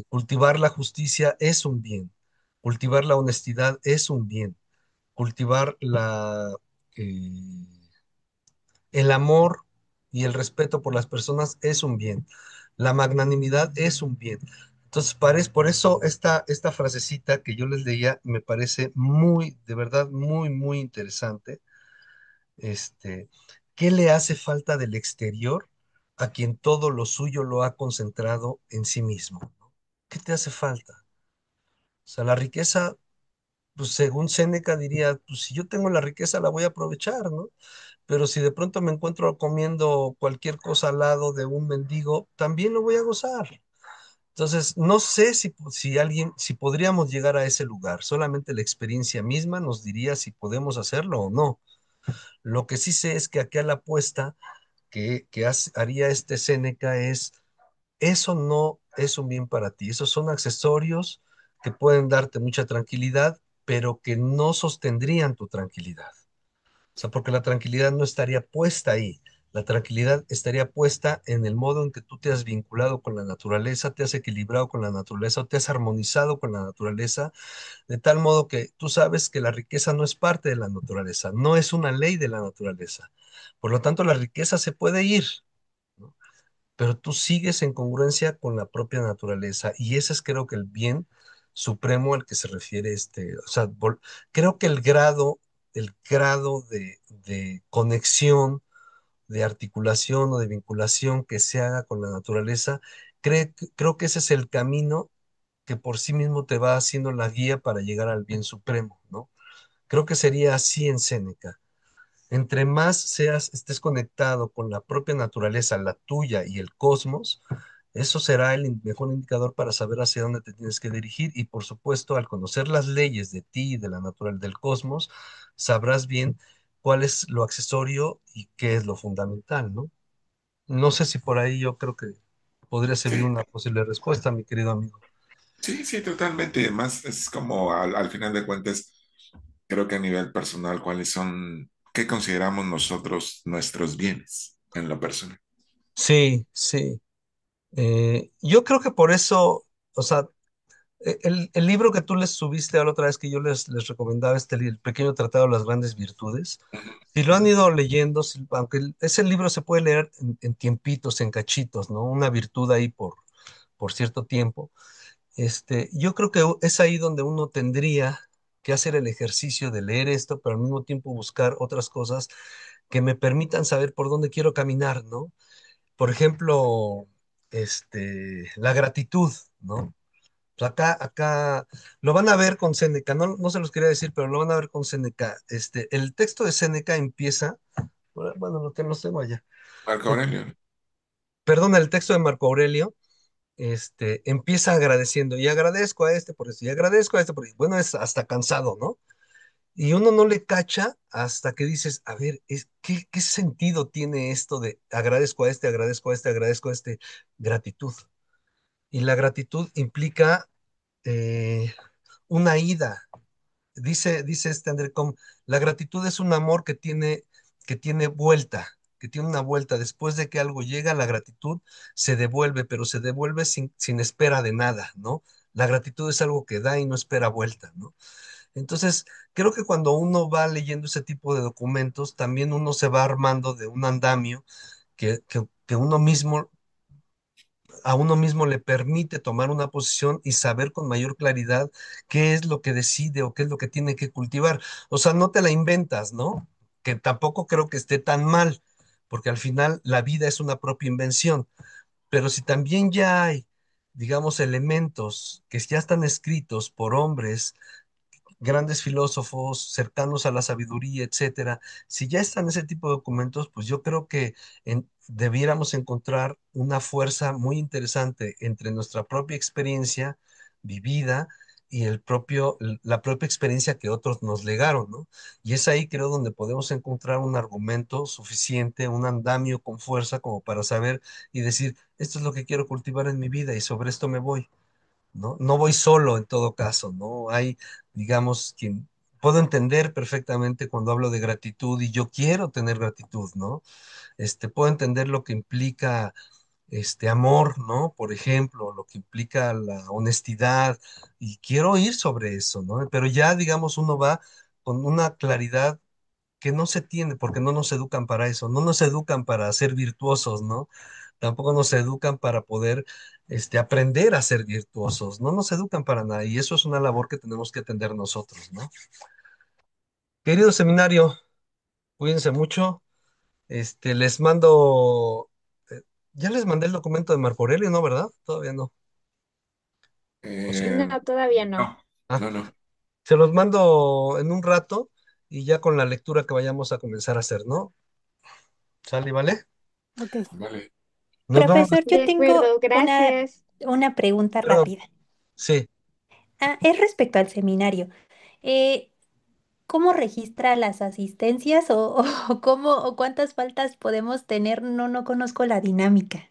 Cultivar la justicia es un bien. Cultivar la honestidad es un bien. Cultivar eh, el amor y el respeto por las personas es un bien. La magnanimidad es un bien. Entonces, por eso esta frasecita que yo les leía me parece muy, de verdad, muy, muy interesante. Este, ¿Qué le hace falta del exterior a quien todo lo suyo lo ha concentrado en sí mismo? ¿Qué te hace falta? O sea, la riqueza, pues según Séneca diría, pues si yo tengo la riqueza la voy a aprovechar, ¿no? Pero si de pronto me encuentro comiendo cualquier cosa al lado de un mendigo, también lo voy a gozar. Entonces, no sé si podríamos llegar a ese lugar. Solamente la experiencia misma nos diría si podemos hacerlo o no. Lo que sí sé es que aquí a la apuesta que haría este Séneca es, eso no es un bien para ti. Esos son accesorios que pueden darte mucha tranquilidad, pero que no sostendrían tu tranquilidad. O sea, porque la tranquilidad no estaría puesta ahí. La tranquilidad estaría puesta en el modo en que tú te has vinculado con la naturaleza, te has equilibrado con la naturaleza o te has armonizado con la naturaleza, de tal modo que tú sabes que la riqueza no es parte de la naturaleza, no es una ley de la naturaleza. Por lo tanto, la riqueza se puede ir, ¿no? Pero tú sigues en congruencia con la propia naturaleza y ese es creo que el bien supremo al que se refiere o sea, creo que el grado de conexión, de articulación o de vinculación que se haga con la naturaleza, creo que ese es el camino que por sí mismo te va haciendo la guía para llegar al bien supremo, ¿no? Creo que sería así en Séneca. Entre más estés conectado con la propia naturaleza, la tuya y el cosmos, eso será el mejor indicador para saber hacia dónde te tienes que dirigir y por supuesto, al conocer las leyes de ti y de la naturaleza del cosmos, sabrás bien cuál es lo accesorio y qué es lo fundamental, ¿no? No sé si por ahí yo creo que podría servir sí, una posible respuesta, mi querido amigo. sí, sí, totalmente. Además, es como al final de cuentas, creo que a nivel personal, qué consideramos nosotros nuestros bienes en lo personal. Sí, sí. Yo creo que por eso, o sea, el libro que tú les subiste a la otra vez que yo les recomendaba, el pequeño tratado de las grandes virtudes, si lo han ido leyendo, aunque ese libro se puede leer en tiempitos, en cachitos, ¿no? Una virtud ahí por cierto tiempo. Yo creo que es ahí donde uno tendría que hacer el ejercicio de leer esto, pero al mismo tiempo buscar otras cosas que me permitan saber por dónde quiero caminar, ¿no? Por ejemplo, la gratitud, ¿no? Pues acá lo van a ver con Séneca, no, no se los quería decir, pero lo van a ver con Séneca. El texto de Séneca empieza, bueno, lo que no tengo allá. Marco em- Aurelio. Perdona, el texto de Marco Aurelio, empieza agradeciendo, y agradezco a este por esto, y agradezco a este por esto. Bueno, es hasta cansado, ¿no? Y uno no le cacha hasta que dices, a ver, ¿qué sentido tiene esto de agradezco a este, agradezco a este, agradezco a este? Gratitud. y la gratitud implica eh, una ida. Dice este André Com, la gratitud es un amor que tiene vuelta, que tiene una vuelta. Después de que algo llega, la gratitud se devuelve, pero se devuelve sin espera de nada, ¿no? La gratitud es algo que da y no espera vuelta, ¿no? Entonces, creo que cuando uno va leyendo ese tipo de documentos, también uno se va armando de un andamio que uno mismo, a uno mismo le permite tomar una posición y saber con mayor claridad qué es lo que decide o qué es lo que tiene que cultivar. O sea, no te la inventas, ¿no? Que tampoco creo que esté tan mal, porque al final la vida es una propia invención. Pero si también ya hay, digamos, elementos que ya están escritos por hombres, grandes filósofos cercanos a la sabiduría, etcétera, si ya están ese tipo de documentos, pues yo creo que debiéramos encontrar una fuerza muy interesante entre nuestra propia experiencia vivida y la propia experiencia que otros nos legaron, ¿no? Y es ahí, creo, donde podemos encontrar un argumento suficiente, un andamio con fuerza como para saber y decir, esto es lo que quiero cultivar en mi vida y sobre esto me voy. ¿No? No voy solo en todo caso, ¿no? Hay, digamos, quien puedo entender perfectamente cuando hablo de gratitud y yo quiero tener gratitud, ¿no? Puedo entender lo que implica amor, ¿no? Por ejemplo, lo que implica la honestidad y quiero ir sobre eso, ¿no? Pero ya, digamos, uno va con una claridad que no se tiene, porque no nos educan para eso, no nos educan para ser virtuosos, ¿no? Tampoco nos educan para poder aprender a ser virtuosos, no nos educan para nada, y eso es una labor que tenemos que atender nosotros, ¿no? Querido seminario, cuídense mucho, les mando, ya les mandé el documento de Marco Aurelio, ¿no? ¿Verdad? Todavía no. ¿O sí? Eh, No, todavía no. no, Ah, no, no. se los mando en un rato y ya con la lectura que vayamos a comenzar a hacer, ¿no? ¿Sale, y vale? Ok. Vale. Nos vemos Profesor, después. yo De tengo acuerdo, gracias. una pregunta Perdón, rápida. sí. Es respecto al seminario. Eh, ¿Cómo registra las asistencias o cómo o cuántas faltas podemos tener? No, no conozco la dinámica.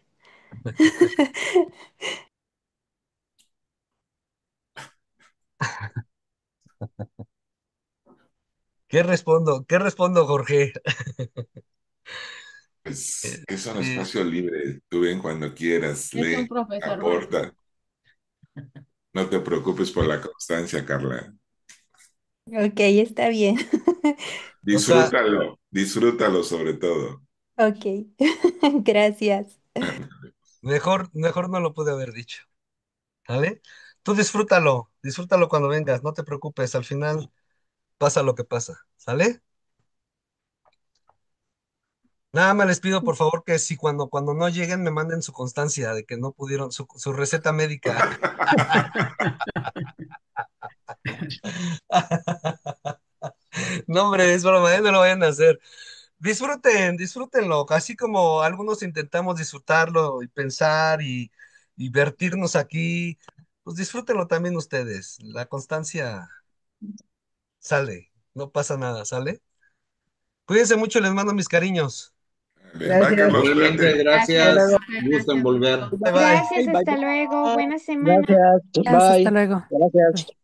¿Qué respondo, Jorge? Pues es un Este, espacio libre. Tú ven cuando quieras, Es un lee, profesor más. aporta. No te preocupes por la constancia, Carla. Ok, está bien. o sea, Disfrútalo, disfrútalo sobre todo. Ok, gracias. mejor no lo pude haber dicho, ¿sale? Tú disfrútalo, disfrútalo cuando vengas, no te preocupes, al final pasa lo que pasa, ¿sale? Nada más les pido por favor que si cuando no lleguen me manden su constancia de que no pudieron, su receta médica. No, hombre, es broma, no lo vayan a hacer. Disfrútenlo, así como algunos intentamos disfrutarlo y pensar y vertirnos aquí, pues disfrútenlo también ustedes. La constancia sale, no pasa nada, ¿sale? Cuídense mucho, les mando mis cariños. Va, Gracias. Carlos, Igualmente, cuídate. Hasta gracias. luego. Profe, Gusto en gracias. volver. Bye bye. Gracias, Bye, bye, hasta luego. Buena semana. gracias, Gracias, hasta bye, luego. gracias. Bye.